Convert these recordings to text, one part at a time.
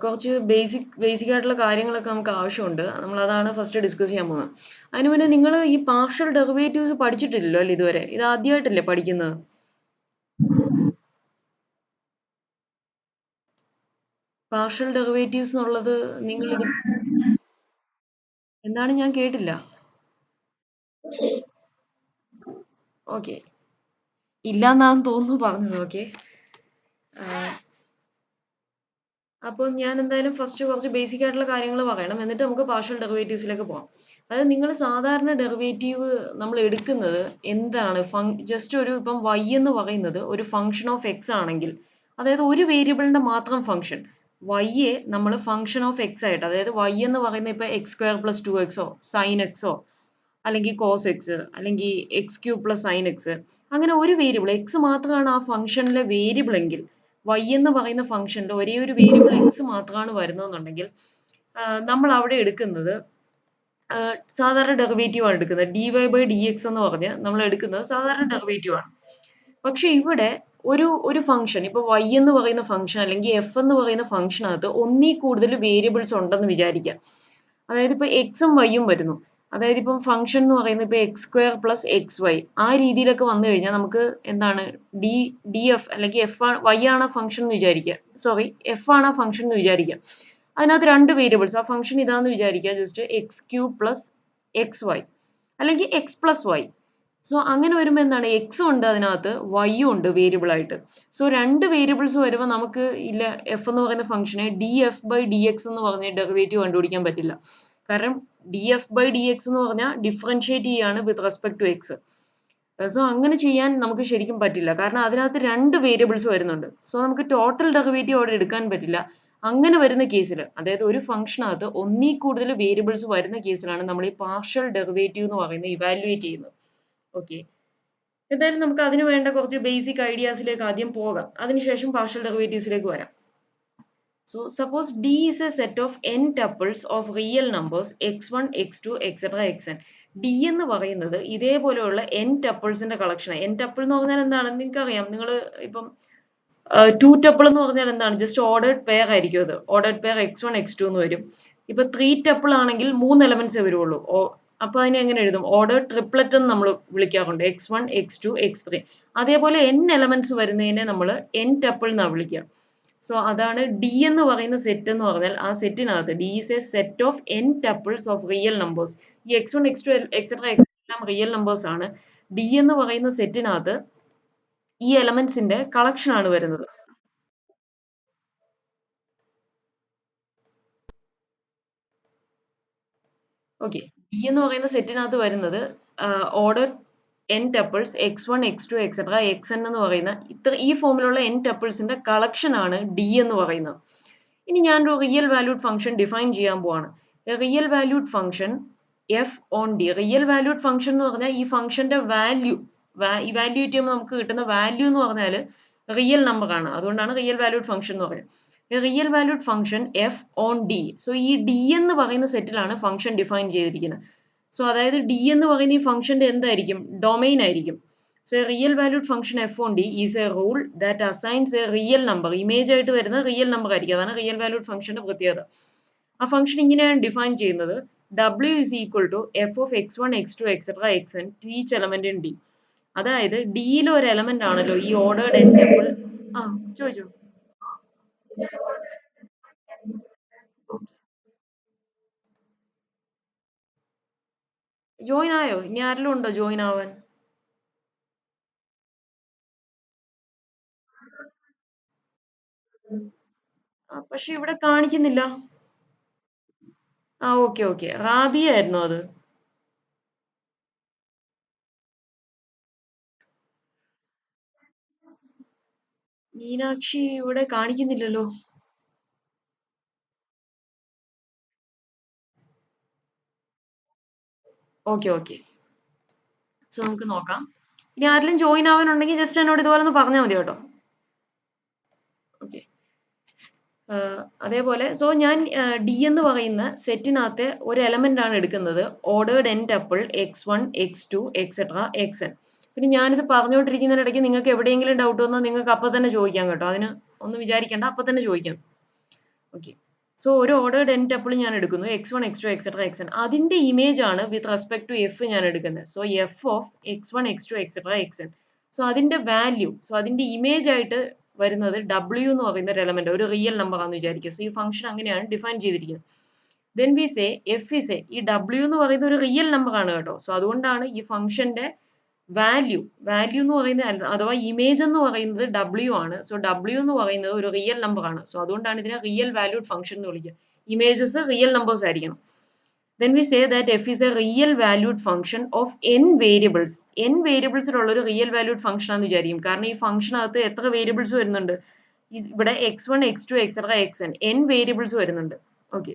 കുറച്ച് ബേസിക് ആയിട്ടുള്ള കാര്യങ്ങളൊക്കെ നമുക്ക് ആവശ്യമുണ്ട്. നമ്മളതാണ് ഫസ്റ്റ് ഡിസ്കസ് ചെയ്യാൻ പോകുന്നത്. അതിന് മുന്നേ നിങ്ങൾ ഈ പാർഷ്യൽ ഡെറിവേറ്റീവ്സ് പഠിച്ചിട്ടില്ലല്ലോ അല്ലേ ഇതുവരെ? ഇത് ആദ്യമായിട്ടല്ലേ പഠിക്കുന്നത്? പാർഷ്യൽ ഡെറിവേറ്റീവ്സ് എന്നുള്ളത് നിങ്ങൾ ഇത് എന്താണ് ഞാൻ കേട്ടില്ല. ഓക്കെ, ഇല്ലാന്നാന്ന് തോന്നുന്നു പറഞ്ഞത്. ഓക്കെ, അപ്പോൾ ഞാൻ എന്തായാലും ഫസ്റ്റ് കുറച്ച് ബേസിക് ആയിട്ടുള്ള കാര്യങ്ങൾ പറയണം, എന്നിട്ട് നമുക്ക് പാർഷ്യൽ ഡെറിവേറ്റീവ്സിലേക്ക് പോകാം. അതായത് നിങ്ങൾ സാധാരണ ഡെറിവേറ്റീവ് നമ്മൾ എടുക്കുന്നത് എന്താണ്? ജസ്റ്റ് ഒരു ഇപ്പം y എന്ന് പറയുന്നത് ഒരു ഫംഗ്ഷൻ ഓഫ് എക്സ് ആണെങ്കിൽ, അതായത് ഒരു വേരിയബിളിന്റെ മാത്രം ഫംഗ്ഷൻ y നമ്മൾ ഫംഗ്ഷൻ ഓഫ് എക്സ് ആയിട്ട്, അതായത് y എന്ന് പറയുന്നത് ഇപ്പൊ X square plus 2x sine എക്സോ അല്ലെങ്കിൽ കോസ് എക്സ് അല്ലെങ്കിൽ x cube plus sine x, അങ്ങനെ ഒരു വേരിയബിൾ എക്സ് മാത്രമാണ് ആ ഫംഗ്ഷനിലെ വേരിയബിൾ എങ്കിൽ, y എന്ന് പറയുന്ന ഫംഗ്ഷനിൽ ഒരേ ഒരു വേരിയബിൾ എക്സ് മാത്രമാണ് വരുന്നതെന്നുണ്ടെങ്കിൽ നമ്മൾ അവിടെ എടുക്കുന്നത് സാധാരണ ഡെറിവേറ്റീവ് ആണ് എടുക്കുന്നത്. dy/dx എന്ന് പറഞ്ഞ് നമ്മൾ എടുക്കുന്നത് സാധാരണ ഡെറിവേറ്റീവ് ആണ്. പക്ഷെ ഇവിടെ ഒരു ഫംഗ്ഷൻ ഇപ്പൊ y എന്ന് പറയുന്ന ഫംഗ്ഷൻ അല്ലെങ്കിൽ എഫ് എന്ന് പറയുന്ന ഫംഗ്ഷനകത്ത് ഒന്നിൽ കൂടുതൽ വേരിയബിൾസ് ഉണ്ടെന്ന് വിചാരിക്കാം. അതായത് ഇപ്പൊ എക്സും വൈയും വരുന്നു. അതായത് ഇപ്പം ഫംഗ്ഷൻ എന്ന് പറയുന്നത് ഇപ്പൊ X square plus X Y ആ രീതിയിലൊക്കെ വന്നു കഴിഞ്ഞാൽ നമുക്ക് എന്താണ് ഡി എഫ് അല്ലെങ്കിൽ വൈ ആണ് ഫംഗ്ഷൻ എന്ന് വിചാരിക്കുക. സോറി, എഫ് ആണ് ആ ഫംഗ്ഷൻ എന്ന് വിചാരിക്കുക. അതിനകത്ത് രണ്ട് വേരിയബിൾസ്, ആ ഫംഗ്ഷൻ ഇതാന്ന് വിചാരിക്കുക, just X cube plus X Y അല്ലെങ്കിൽ എക്സ് പ്ലസ് വൈ. സോ അങ്ങനെ വരുമ്പോൾ എന്താണ്, എക്സും ഉണ്ട് അതിനകത്ത്, വൈയും ഉണ്ട് വേരിയബിൾ ആയിട്ട്. സോ രണ്ട് വേരിയബിൾസ് വരുമ്പോൾ നമുക്ക് ഇല്ല എഫ് എന്ന് പറയുന്ന ഫംഗ്ഷനെ D F by D X എന്ന് പറഞ്ഞ ഡെറിവേറ്റീവ് കണ്ടുപിടിക്കാൻ പറ്റില്ല. കാരണം D F by D X എന്ന് പറഞ്ഞാൽ ഡിഫറൻഷിയേറ്റ് ചെയ്യാണ് with respect to X. So അങ്ങനെ ചെയ്യാൻ നമുക്ക് ശരിക്കും പറ്റില്ല, കാരണം അതിനകത്ത് രണ്ട് വേരിയബിൾസ് വരുന്നുണ്ട്. സോ നമുക്ക് ടോട്ടൽ ഡെറിവേറ്റീവ് അവിടെ എടുക്കാൻ പറ്റില്ല. അങ്ങനെ വരുന്ന കേസിൽ, അതായത് ഒരു ഫംഗ്ഷനകത്ത് ഒന്നിൽ കൂടുതൽ വേരിയബിൾസ് വരുന്ന കേസിലാണ് നമ്മൾ ഈ പാർഷ്യൽ ഡെറിവേറ്റീവ് എന്ന് പറയുന്നത് ഇവാലുവേറ്റ് ചെയ്യുന്നത്. ഓക്കെ, എന്തായാലും നമുക്ക് അതിന് വേണ്ട കുറച്ച് ബേസിക് ഐഡിയാസിലേക്ക് ആദ്യം പോകാം, അതിനുശേഷം പാർഷ്യൽ ഡെറിവേറ്റീവ്സിലേക്ക് വരാം. So suppose D is a set of n tuples of real numbers x1, x2, etc. xn. D എന്ന് പറയുന്നത് ഇതേപോലെയുള്ള n ടപ്പിൾസിന്റെ കളക്ഷൻ. n ടപ്പിൾ എന്ന് പറഞ്ഞാൽ എന്താണ് നിങ്ങൾക്ക് അറിയാം. നിങ്ങൾ ഇപ്പം 2 ടപ്പിൾ എന്ന് പറഞ്ഞാൽ എന്താണ്, ജസ്റ്റ് ഓർഡേർഡ് പെയർ ആയിരിക്കും. അത് ഓർഡേർഡ് പെയർ x1 x2 എന്ന് വരും. ഇപ്പൊ 3 ടപ്പിൾ ആണെങ്കിൽ 3 എലമെന്റ്സേ വരുള്ളൂ. അപ്പൊ അതിനെ എങ്ങനെ എഴുതും? ഓർഡേർഡ് ട്രിപ്ലറ്റ് എന്ന് നമ്മൾ വിളിക്കാറുണ്ട്, x1 x2 x3. അതേപോലെ n എലമെന്റ്സ് വരുന്നതിനെ നമ്മൾ n ടപ്പിൾ എന്നാണ് വിളിക്കുക. സോ അതാണ് ഡി എന്ന് പറയുന്ന സെറ്റ് എന്ന് പറഞ്ഞാൽ, ആ സെറ്റിനകത്ത് d is a set of n tuples of real numbers. ഈ x1 x2 എക്സെട്ര എല്ലാം റിയൽ നമ്പേഴ്സ് ആണ്. ഡി എന്ന് പറയുന്ന സെറ്റിനകത്ത് ഈ എലമെന്റ്സിന്റെ കളക്ഷൻ ആണ് വരുന്നത്. ഓക്കെ, ഡി എന്ന് പറയുന്ന സെറ്റിനകത്ത് വരുന്നത് order n tuples x1 x2 etcetera xn എന്ന് പറയുന്ന ഈ ഫോമിലുള്ള n ടപ്പിൾസിന്റെ കളക്ഷൻ ആണ് ഡി എന്ന് പറയുന്നത്. ഇനി ഞാനൊരു റിയൽ വാല്യൂഡ് ഫംഗ്ഷൻ ഡിഫൈൻ ചെയ്യാൻ പോവാണ്. Real valued function F on D. Real valued function എന്ന് പറഞ്ഞാൽ ഈ ഫംഗ്ഷന്റെ വാല്യൂ ഇവാലുവേറ്റ് ചെയ്യുമ്പോൾ നമുക്ക് കിട്ടുന്ന വാല്യൂ എന്ന് പറഞ്ഞാൽ റിയൽ നമ്പർ ആണ്. അതുകൊണ്ടാണ് റിയൽ വാല്യൂഡ് ഫംഗ്ഷൻ എന്ന് പറയുന്നത്. Real valued function F on D. So ഈ ഡി എന്ന് പറയുന്ന സെറ്റിലാണ് ഫംഗ്ഷൻ ഡിഫൈൻ ചെയ്തിരിക്കുന്നത്. സോ അതായത് ഡി എന്ന് പറയുന്ന ഈ ഫംഗ്ഷന്റെ എന്തായിരിക്കും? ഡൊമൈൻ ആയിരിക്കും. So a real valued function f on d is a rule that assigns a real number. Image ആയിട്ട് വരുന്ന റിയൽ നമ്പർ ആയിരിക്കും. അതാണ് റിയൽ വാല്യൂഡ് ഫംഗ്ഷന്റെ പ്രത്യേകത. ആ ഫംഗ്ഷൻ ഇങ്ങനെയാണ് ഡിഫൈൻ ചെയ്യുന്നത്: w is equal to f of x1 x2 etc xn to each element in d. അതായത് ഡിയിലെ ഒരു എലമെന്റ് ആണല്ലോ ഈ ഓർഡേർഡ് n ടപ്പിൾ. ആ, ചോദിച്ചോ. ജോയിൻ ആയോ? ഇനി ആരെങ്കിലും ഉണ്ടോ ജോയിൻ ആവാൻ? പക്ഷെ ഇവിടെ കാണിക്കുന്നില്ല. ആ, ഓക്കെ ഓക്കെ, റാബിയ ആയിരുന്നു അത്. മീനാക്ഷി ഇവിടെ കാണിക്കുന്നില്ലല്ലോ. ഓക്കെ ഓക്കെ, സോ നമുക്ക് നോക്കാം. ഇനി ആരെങ്കിലും ജോയിൻ ആവാനുണ്ടെങ്കിൽ ജസ്റ്റ് എന്നോട് ഇതുപോലെ ഒന്ന് പറഞ്ഞാൽ മതി കേട്ടോ. ഓക്കെ, അതേപോലെ സോ ഞാൻ ഡി എന്ന് പറയുന്ന സെറ്റിനകത്തെ ഒരു എലമെന്റ് ആണ് എടുക്കുന്നത്, ordered n tuple x1 x2 etcetera xn. പിന്നെ ഞാനിത് പറഞ്ഞുകൊണ്ടിരിക്കുന്നതിനിടയ്ക്ക് നിങ്ങൾക്ക് എവിടെയെങ്കിലും ഡൗട്ട് വന്നാൽ നിങ്ങൾക്ക് അപ്പം തന്നെ ചോദിക്കാം കേട്ടോ. അതിന് ഒന്നും വിചാരിക്കേണ്ട, അപ്പം തന്നെ ചോദിക്കാം. ഓക്കെ. സോ ഒരു ഓർഡേർഡ് n ടപ്പിൾ ഞാൻ എടുക്കുന്നു x1 x2 എക്സെട്ര xn. അതിന്റെ ഇമേജ് ആണ് വിത്ത് റെസ്പെക്ട് ടു f ഞാൻ എടുക്കുന്നത്. So f of x1 x2 etcetera xn. So അതിന്റെ വാല്യൂ, സോ അതിന്റെ ഇമേജ് ആയിട്ട് വരുന്നത് w എന്ന് പറയുന്ന ഒരു എലമെന്റ്, ഒരു റിയൽ നമ്പർ ആണെന്ന് വിചാരിക്കുക. സോ ഈ ഫംഗ്ഷൻ അങ്ങനെയാണ് ഡിഫൈൻ ചെയ്തിരിക്കുന്നത്. Then we say F is A, ഈ w എന്ന് പറയുന്ന ഒരു റിയൽ നമ്പർ ആണ് കേട്ടോ. സോ അതുകൊണ്ടാണ് ഈ ഫംഗ്ഷന്റെ വാല്യൂ എന്ന് പറയുന്നത്, അഥവാ ഇമേജ് എന്ന് പറയുന്നത് w ആണ്. സോ w എന്ന് പറയുന്നത് ഒരു റിയൽ നമ്പർ ആണ്. സോ അതുകൊണ്ടാണ് ഇതിനെ റിയൽ വാല്യൂഡ് ഫംഗ്ഷൻ എന്ന് വിളിക്കുക. ഇമേജസ് റിയൽ നമ്പേഴ്സ് ആയിരിക്കണം. Then we say that f is a real valued function of n variables. n variables ഉള്ള ഒരു റിയൽ വാല്യൂഡ് ഫംഗ്ഷൻ ആണെന്ന് വിചാരിക്കും. കാരണം ഈ ഫംഗ്ഷനകത്ത് എത്ര വേരിയബിൾസ് വരുന്നുണ്ട്? ഇവിടെ x1 x2 etcetera xn n variables വരുന്നുണ്ട്. ഓക്കെ.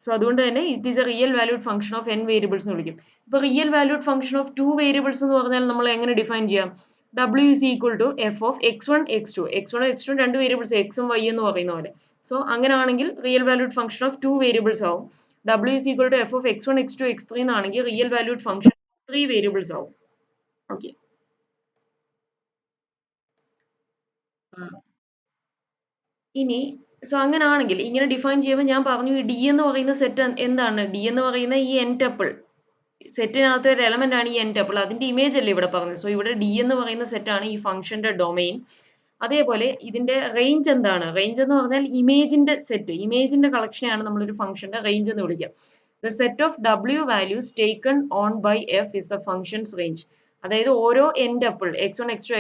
സോ അതുകൊണ്ട് തന്നെ it is A real valued function of n variables എന്ന് വിളിക്കും. ഇപ്പൊ real valued function of 2 variables എന്ന് പറഞ്ഞാൽ നമ്മൾ എങ്ങനെ ഡിഫൈൻ ചെയ്യാം? w is equal to f of x1 x2. x1 x2 രണ്ട് വേരിയബിൾസ് x ഉം y എന്ന് പറയുന്ന പോലെ. സോ അങ്ങനെയാണെങ്കിൽ real valued function of 2 variables ആവും. w is equal to f of x1 x2 x3 എന്നാണെങ്കിൽ റിയൽ വാല്യൂഡ് ഫംഗ്ഷൻ 3 വേരിയബിൾസ് ആവും. Okay. ഇനി സോ അങ്ങനെയാണെങ്കിൽ ഇങ്ങനെ ഡിഫൈൻ ചെയ്യുമ്പോൾ ഞാൻ പറഞ്ഞു ഈ ഡി എന്ന് പറയുന്ന സെറ്റ് എന്താണ്? ഡി എന്ന് പറയുന്ന ഈ n ടപ്പിൾ സെറ്റിനകത്ത് ഒരു എലമെന്റ് ആണ് ഈ n ടപ്പിൾ. അതിന്റെ ഇമേജ് അല്ലേ ഇവിടെ പറഞ്ഞത്. സോ ഇവിടെ ഡി എന്ന് പറയുന്ന സെറ്റ് ആണ് ഈ ഫംഗ്ഷന്റെ ഡൊമെയിൻ. അതേപോലെ ഇതിന്റെ റേഞ്ച് എന്താണ്? റേഞ്ച് എന്ന് പറഞ്ഞാൽ ഇമേജിന്റെ സെറ്റ്, ഇമേജിന്റെ കളക്ഷനെയാണ് നമ്മളൊരു ഫംഗ്ഷന്റെ റേഞ്ച് എന്ന് വിളിക്കുക. The set of w values taken on by f is the function's range. അതായത് ഓരോ n tuple x1 x2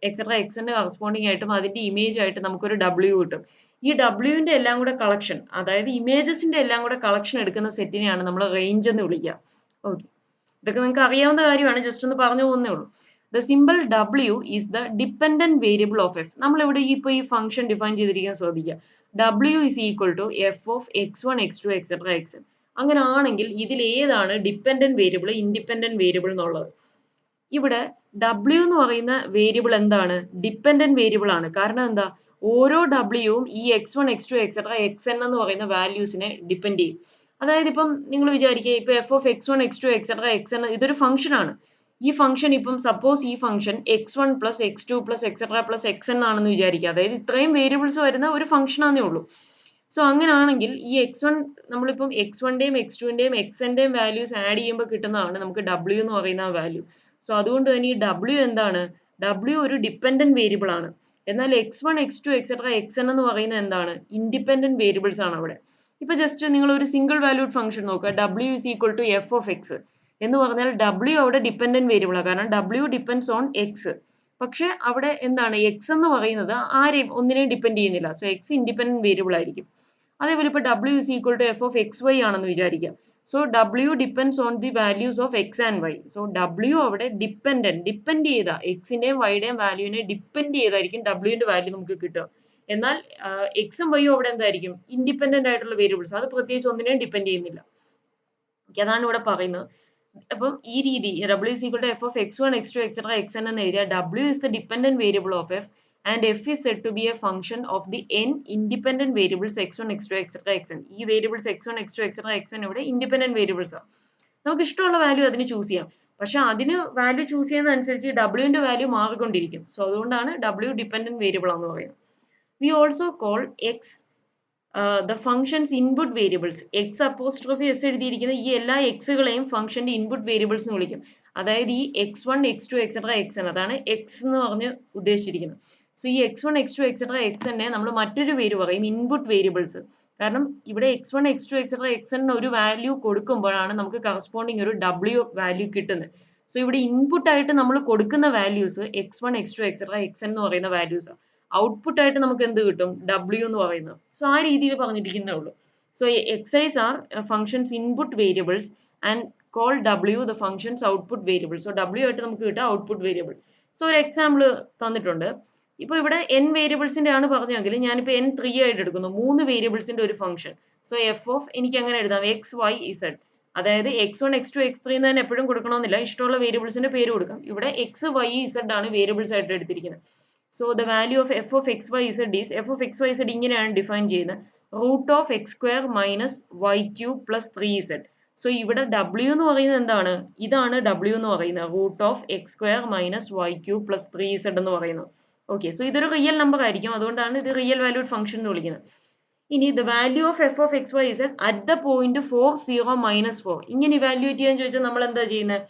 etcetera xന്റെ കറസ്പോണ്ടിങ് ആയിട്ടും അതിന്റെ ഇമേജ് ആയിട്ട് നമുക്കൊരു w കിട്ടും. ഈ wന്റെ എല്ലാം കൂടെ കളക്ഷൻ, അതായത് ഇമേജസിന്റെ എല്ലാം കൂടെ കളക്ഷൻ എടുക്കുന്ന സെറ്റിനെയാണ് നമ്മൾ റേഞ്ച് എന്ന് വിളിക്കുക. ഓക്കെ. ഇതൊക്കെ നിങ്ങൾക്ക് അറിയാവുന്ന കാര്യമാണ്, ജസ്റ്റ് ഒന്ന് പറഞ്ഞു പോകുന്നേ ഉള്ളൂ. The symbol w is the dependent variable of f. നമ്മൾ ഇവിടെ ഇപ്പോൾ ഈ ഫംഗ്ഷൻ ഡിഫൈൻ ചെയ്തിരിക്കാൻ ശ്രദ്ധിക്കുക. w is equal to f of x1 x2 etcetera xn. അങ്ങനെ ആണെങ്കിൽ ഇതിൽ ഏതാണ് ഡിപ്പെൻഡന്റ് വേരിയബിൾ, ഇൻഡിപെൻഡന്റ് വേരിയബിൾ എന്നുള്ളത്? ഇവിടെ w എന്ന് പറയുന്ന വേരിയബിൾ എന്താണ്? ഡിപ്പെൻഡന്റ് വേരിയബിൾ ആണ്. കാരണം എന്താ? ഓരോ wയും ഈ x1 x2 എക്സെട്ര xn എന്ന് പറയുന്ന വാല്യൂസിനെ ഡിപ്പെൻഡ് ചെയ്യും. അതായത് ഇപ്പം നിങ്ങൾ വിചാരിക്കുക, ഇപ്പൊ f of x1 x2 etcetera xn ഇതൊരു ഫംഗ്ഷൻ ആണ്. ഈ ഫംഗ്ഷൻ ഇപ്പം സപ്പോസ് ഈ function x1 plus x2 plus etcetera plus xn ആണെന്ന് വിചാരിക്കുക. അതായത് ഇത്രയും വേരിയബിൾസ് വരുന്ന ഒരു ഫംഗ്ഷൻ ആണെന്നേ ഉള്ളൂ. സോ അങ്ങനെയാണെങ്കിൽ ഈ x1 നമ്മളിപ്പം x1ന്റെയും x2ന്റെയും xnന്റെയും വാല്യൂസ് ആഡ് ചെയ്യുമ്പോൾ കിട്ടുന്നതാണ് നമുക്ക് w എന്ന് പറയുന്ന ആ വാല്യൂ. സോ അതുകൊണ്ട് തന്നെ ഈ w എന്താണ്? w ഒരു ഡിപ്പെൻഡന്റ് വേരിയബിൾ ആണ്. എന്നാൽ x1 x2 എക്സെട്ര xn എന്ന് പറയുന്നത് എന്താണ്? ഇൻഡിപെൻഡന്റ് വേരിയബിൾസ് ആണ് അവിടെ. ഇപ്പൊ ജസ്റ്റ് നിങ്ങൾ ഒരു സിംഗിൾ വാല്യൂഡ് ഫംഗ്ഷൻ നോക്കുക, w is equal to f of x എന്ന് പറഞ്ഞാൽ w അവിടെ ഡിപ്പെൻഡന്റ് വേരിയബിൾ ആണ്. കാരണം w ഡിപ്പെൻഡ്സ് ഓൺ x. പക്ഷെ അവിടെ എന്താണ്? x എന്ന് പറയുന്നത് ആരെയും ഒന്നിനെയും ഡിപ്പെൻഡ് ചെയ്യുന്നില്ല. സോ x ഇൻഡിപെൻഡന്റ് വേരിയബിൾ ആയിരിക്കും. അതേപോലെ ഇപ്പോൾ w is equal to f of xy ആണെന്ന് വിചാരിക്കുക. So w depends on the values of x and y. So w അവിടെ ഡിപ്പെൻഡ് ചെയ്ത എക്സിന്റെയും വൈയുടെയും വാല്യൂവിനെ ഡിപ്പെൻഡ് ചെയ്തായിരിക്കും wന്റെ വാല്യൂ നമുക്ക് കിട്ടുക. എന്നാൽ എക്സും വൈയും അവിടെ എന്തായിരിക്കും? ഇൻഡിപെൻഡന്റ് ആയിട്ടുള്ള വേരിയബിൾസ്. അത് പ്രത്യേകിച്ച് ഒന്നിനെയും ഡിപ്പെൻഡ് ചെയ്യുന്നില്ല. അതാണ് ഇവിടെ പറയുന്നത്. അപ്പം ഈ രീതി w is equal to f of x1 x2 etcetera xn എന്ന് എഴുതിയാൽ w is the dependent variable of f and f is said to be a function of the n independent variables x1 x2 etcetera xn. ഈ variables x1 x2 etcetera xn ഇവിടെ independent variables ആണ്. നമുക്ക് ഇഷ്ടമുള്ള value അതിന് choose ചെയ്യാം. പക്ഷെ അതിന് value choose ചെയ്യുന്നതനുസരിച്ച് wന്റെ value മാറിക്കൊണ്ടിരിക്കും. സോ അതുകൊണ്ടാണ് w ഡിപ്പെൻഡന്റ് വേരിയബിൾ ആണെന്ന് പറയുന്നത്. We also call x the function's input variables. x apostrophe s എഴുതിയിരിക്കുന്ന ഈ എല്ലാ xകളെയും ഫംഗ്ഷന്റെ ഇൻപുട്ട് വേരിയബിൾസ് എന്ന് വിളിക്കും. അതായത് ഈ x1 x2 എക്സെട്ര xn അതാണ് x എന്ന് പറഞ്ഞ് ഉദ്ദേശിച്ചിരിക്കുന്നത്. സോ ഈ x1 x2 എക്സെട്ര xn നമ്മൾ മറ്റൊരു പേര് പറയും ഇൻപുട്ട് വേരിയബിൾസ്. കാരണം ഇവിടെ x1 x2 എക്സെട്ര xn ഒരു വാല്യൂ കൊടുക്കുമ്പോഴാണ് നമുക്ക് കറസ്പോണ്ടിങ് ഒരു w വാല്യൂ കിട്ടുന്നത്. സോ ഇവിടെ ഇൻപുട്ട് ആയിട്ട് നമ്മൾ കൊടുക്കുന്ന values x1 x2 etcetera xn എന്ന് പറയുന്ന വാല്യൂസ് ആണ്. ഔട്ട്പുട്ട് ആയിട്ട് നമുക്ക് എന്ത് കിട്ടും? w എന്ന് പറയുന്നത്. സോ ആ രീതിയിൽ പറഞ്ഞിരിക്കുന്നേ ഉള്ളൂ. So xi's are functions input variables and call w the functions output variable. So w ആയിട്ട് നമുക്ക് കിട്ടുക ഔട്ട്പുട്ട് വേരിയബിൾ. സോ ഒരു എക്സാമ്പിൾ തന്നിട്ടുണ്ട്. ഇപ്പൊ ഇവിടെ n വേരിയബിൾസിന്റെ ആണ് പറഞ്ഞെങ്കിൽ ഞാനിപ്പോ n 3 ആയിട്ട് എടുക്കുന്നു. 3 വേരിയബിൾസിന്റെ ഒരു ഫംഗ്ഷൻ. സോ എഫ് ഓഫ് എനിക്ക് അങ്ങനെ എഴുതാം x y z. അതായത് x1 x2 x3 എന്ന് തന്നെ എപ്പോഴും കൊടുക്കണമെന്നില്ല, ഇഷ്ടമുള്ള വേരിയബിൾസിന്റെ പേര് കൊടുക്കാം. ഇവിടെ x y z ആണ് വേരിയബിൾസ് ആയിട്ട് എടുത്തിരിക്കുന്നത്. So the value of f of x y z is f of x y z ഇങ്ങനെയാണ് ഡിഫൈൻ ചെയ്യുന്നത്. Root of X square minus Y cube plus 3z. So ഇവിടെ w എന്ന് പറയുന്നത് എന്താണ്? ഇതാണ് w എന്ന് പറയുന്നത്. Root of X square minus Y cube plus 3z എന്ന് പറയുന്നത്. ഓക്കെ. സോ ഇതൊരു റിയൽ നമ്പർ ആയിരിക്കും. അതുകൊണ്ടാണ് ഇത് റിയൽ വാല്യൂഡ് ഫംഗ്ഷൻ എന്ന് വിളിക്കുന്നത്. ഇനി the value of f of x y z at the point 4 0 minus 4 ഇങ്ങനെ ഇവാലുവേറ്റ് ചെയ്യാൻ ചോദിച്ചാൽ നമ്മൾ എന്താ ചെയ്യുന്നത്?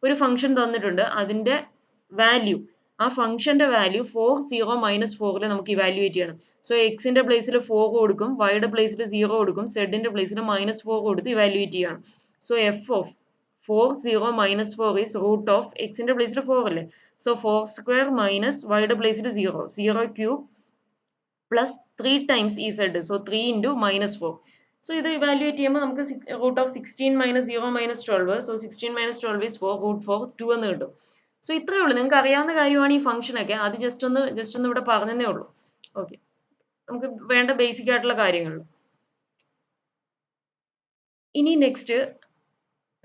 ഒരു ഫംഗ്ഷൻ തന്നിട്ടുണ്ട്, അതിന്റെ വാല്യൂ, ആ ഫംഗ്ഷന്റെ വാല്യൂ 4 0 മൈനസ് 4 നമുക്ക് ഇവാലുവേറ്റ് ചെയ്യണം. സോ എക്സിന്റെ പ്ലേസിൽ 4 കൊടുക്കും, വൈയുടെ പ്ലേസിൽ 0 കൊടുക്കും, സെഡിന്റെ പ്ലേസിൽ -4 കൊടുത്ത് ഇവാലുവേറ്റ് ചെയ്യണം. So f of 4 0 minus 4 is root of എക്സിന്റെ പ്ലേസിൽ 4 അല്ലേ, സോ 4 സ്ക്വയർ മൈനസ് വൈയുടെ പ്ലേസിൽ 0 0 cube plus 3 times ez, so 3 into -4. So ഇത് evaluate ചെയ്യുമ്പോൾ നമുക്ക് root of 16 minus 0 minus 12, so 16 minus 12 is 4, root 4 2 എന്ന് കിട്ടും. സോ ഇത്രയേ ഉള്ളൂ, നിങ്ങൾക്ക് അറിയാവുന്ന കാര്യമാണ് ഈ ഫംഗ്ഷൻ ഒക്കെ, അത് ജസ്റ്റ് ഒന്ന് ഇവിടെ പറഞ്ഞതേ ഉള്ളൂ. ഓക്കെ, നമുക്ക് വേണ്ട ബേസിക് ആയിട്ടുള്ള കാര്യങ്ങൾ. ഇനി നെക്സ്റ്റ്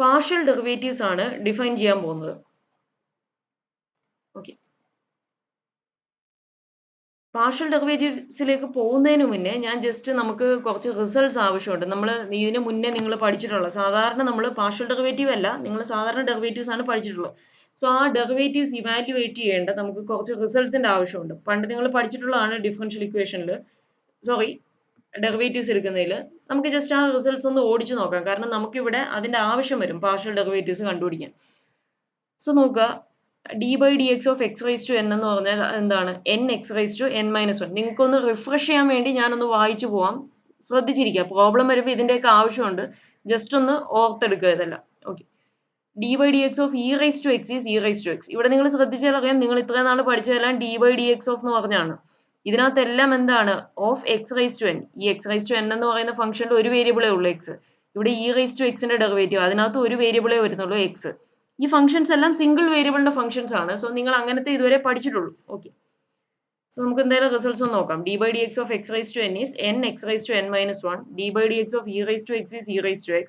പാർഷ്യൽ ഡെറിവേറ്റീവ്സ് ആണ് ഡിഫൈൻ ചെയ്യാൻ പോകുന്നത്. ഓക്കെ, പാർഷ്യൽ ഡെറിവേറ്റീവ്സിലേക്ക് പോകുന്നതിന് മുന്നേ ഞാൻ ജസ്റ്റ് നമുക്ക് കുറച്ച് റിസൾട്ട്സ് ആവശ്യമുണ്ട്. നമ്മൾ ഇതിന് മുന്നേ നിങ്ങൾ പഠിച്ചിട്ടുള്ള, സാധാരണ നമ്മൾ പാർഷ്യൽ ഡെറിവേറ്റീവ് അല്ല, നിങ്ങൾ സാധാരണ ഡെറിവേറ്റീവ്സ് ആണ് പഠിച്ചിട്ടുള്ളത്. സോ ആ ഡെറിവേറ്റീവ്സ് ഇവാലുവേറ്റ് ചെയ്യേണ്ട നമുക്ക് കുറച്ച് റിസൾട്ട്സിന്റെ ആവശ്യമുണ്ട്. പണ്ട് നിങ്ങൾ പഠിച്ചിട്ടുള്ളതാണ് ഡിഫറൻഷ്യൽ ഇക്വേഷനിൽ, ഡെറിവേറ്റീവ്സ് എടുക്കുന്നതിൽ. നമുക്ക് ജസ്റ്റ് ആ റിസൾട്ട്സ് ഒന്ന് ഓടിച്ചു നോക്കാം, കാരണം നമുക്കിവിടെ അതിന്റെ ആവശ്യം വരും പാർഷ്യൽ ഡെറിവേറ്റീവ്സ് കണ്ടുപിടിക്കാൻ. സോ നോക്കുക, d by dx of x raised to n എന്ന് പറഞ്ഞാൽ എന്താണ്? n x raised to n minus 1. നിങ്ങൾക്കൊന്ന് റിഫ്രഷ് ചെയ്യാൻ വേണ്ടി ഞാനൊന്ന് വായിച്ചു പോവാം, ശ്രദ്ധിച്ചിരിക്കുക. പ്രോബ്ലം വരുമ്പോൾ ഇതിന്റെയൊക്കെ ആവശ്യമുണ്ട്, ജസ്റ്റ് ഒന്ന് ഓർത്തെടുക്കുക ഇതെല്ലാം. Okay, d by dx of e raised to x is e raised to x. ഇവിടെ നിങ്ങൾ ശ്രദ്ധിച്ചാൽ അറിയാം, നിങ്ങൾ ഇത്രയും നാൾ പഠിച്ചതെല്ലാം d by dx of എന്ന് പറഞ്ഞാണ്. ഇതിനകത്തെല്ലാം എന്താണ്? Of X raise to N. ഈ എക്സ് റൈസ് ടു എൻ എന്ന് പറയുന്ന ഫംഗ്ഷനിൽ ഒരു വേരിയബിളേ ഉള്ളൂ എക്സ്. ഇവിടെ ഇ റൈസ് ടു എക്സിന്റെ ഡെറിവേറ്റീവ്, അതിനകത്ത് ഒരു വേരിയബിളേ വരുന്നുള്ളൂ എക്സ്. ഈ ഫംഗ്ഷൻസ് എല്ലാം സിംഗിൾ വേരിയബിളിന്റെ ഫംഗ്ഷൻസ് ആണ്. സോ നിങ്ങൾ അങ്ങനത്തെ ഇതുവരെ പഠിച്ചിട്ടുള്ളൂ. ഓക്കെ, സോ നമുക്ക് എന്തായാലും റിസൾട്ട്സ് ഒന്ന് നോക്കാം. d by dx of x raised to n is n x raised to n minus 1. d by dx of e raised to x is e raised to x.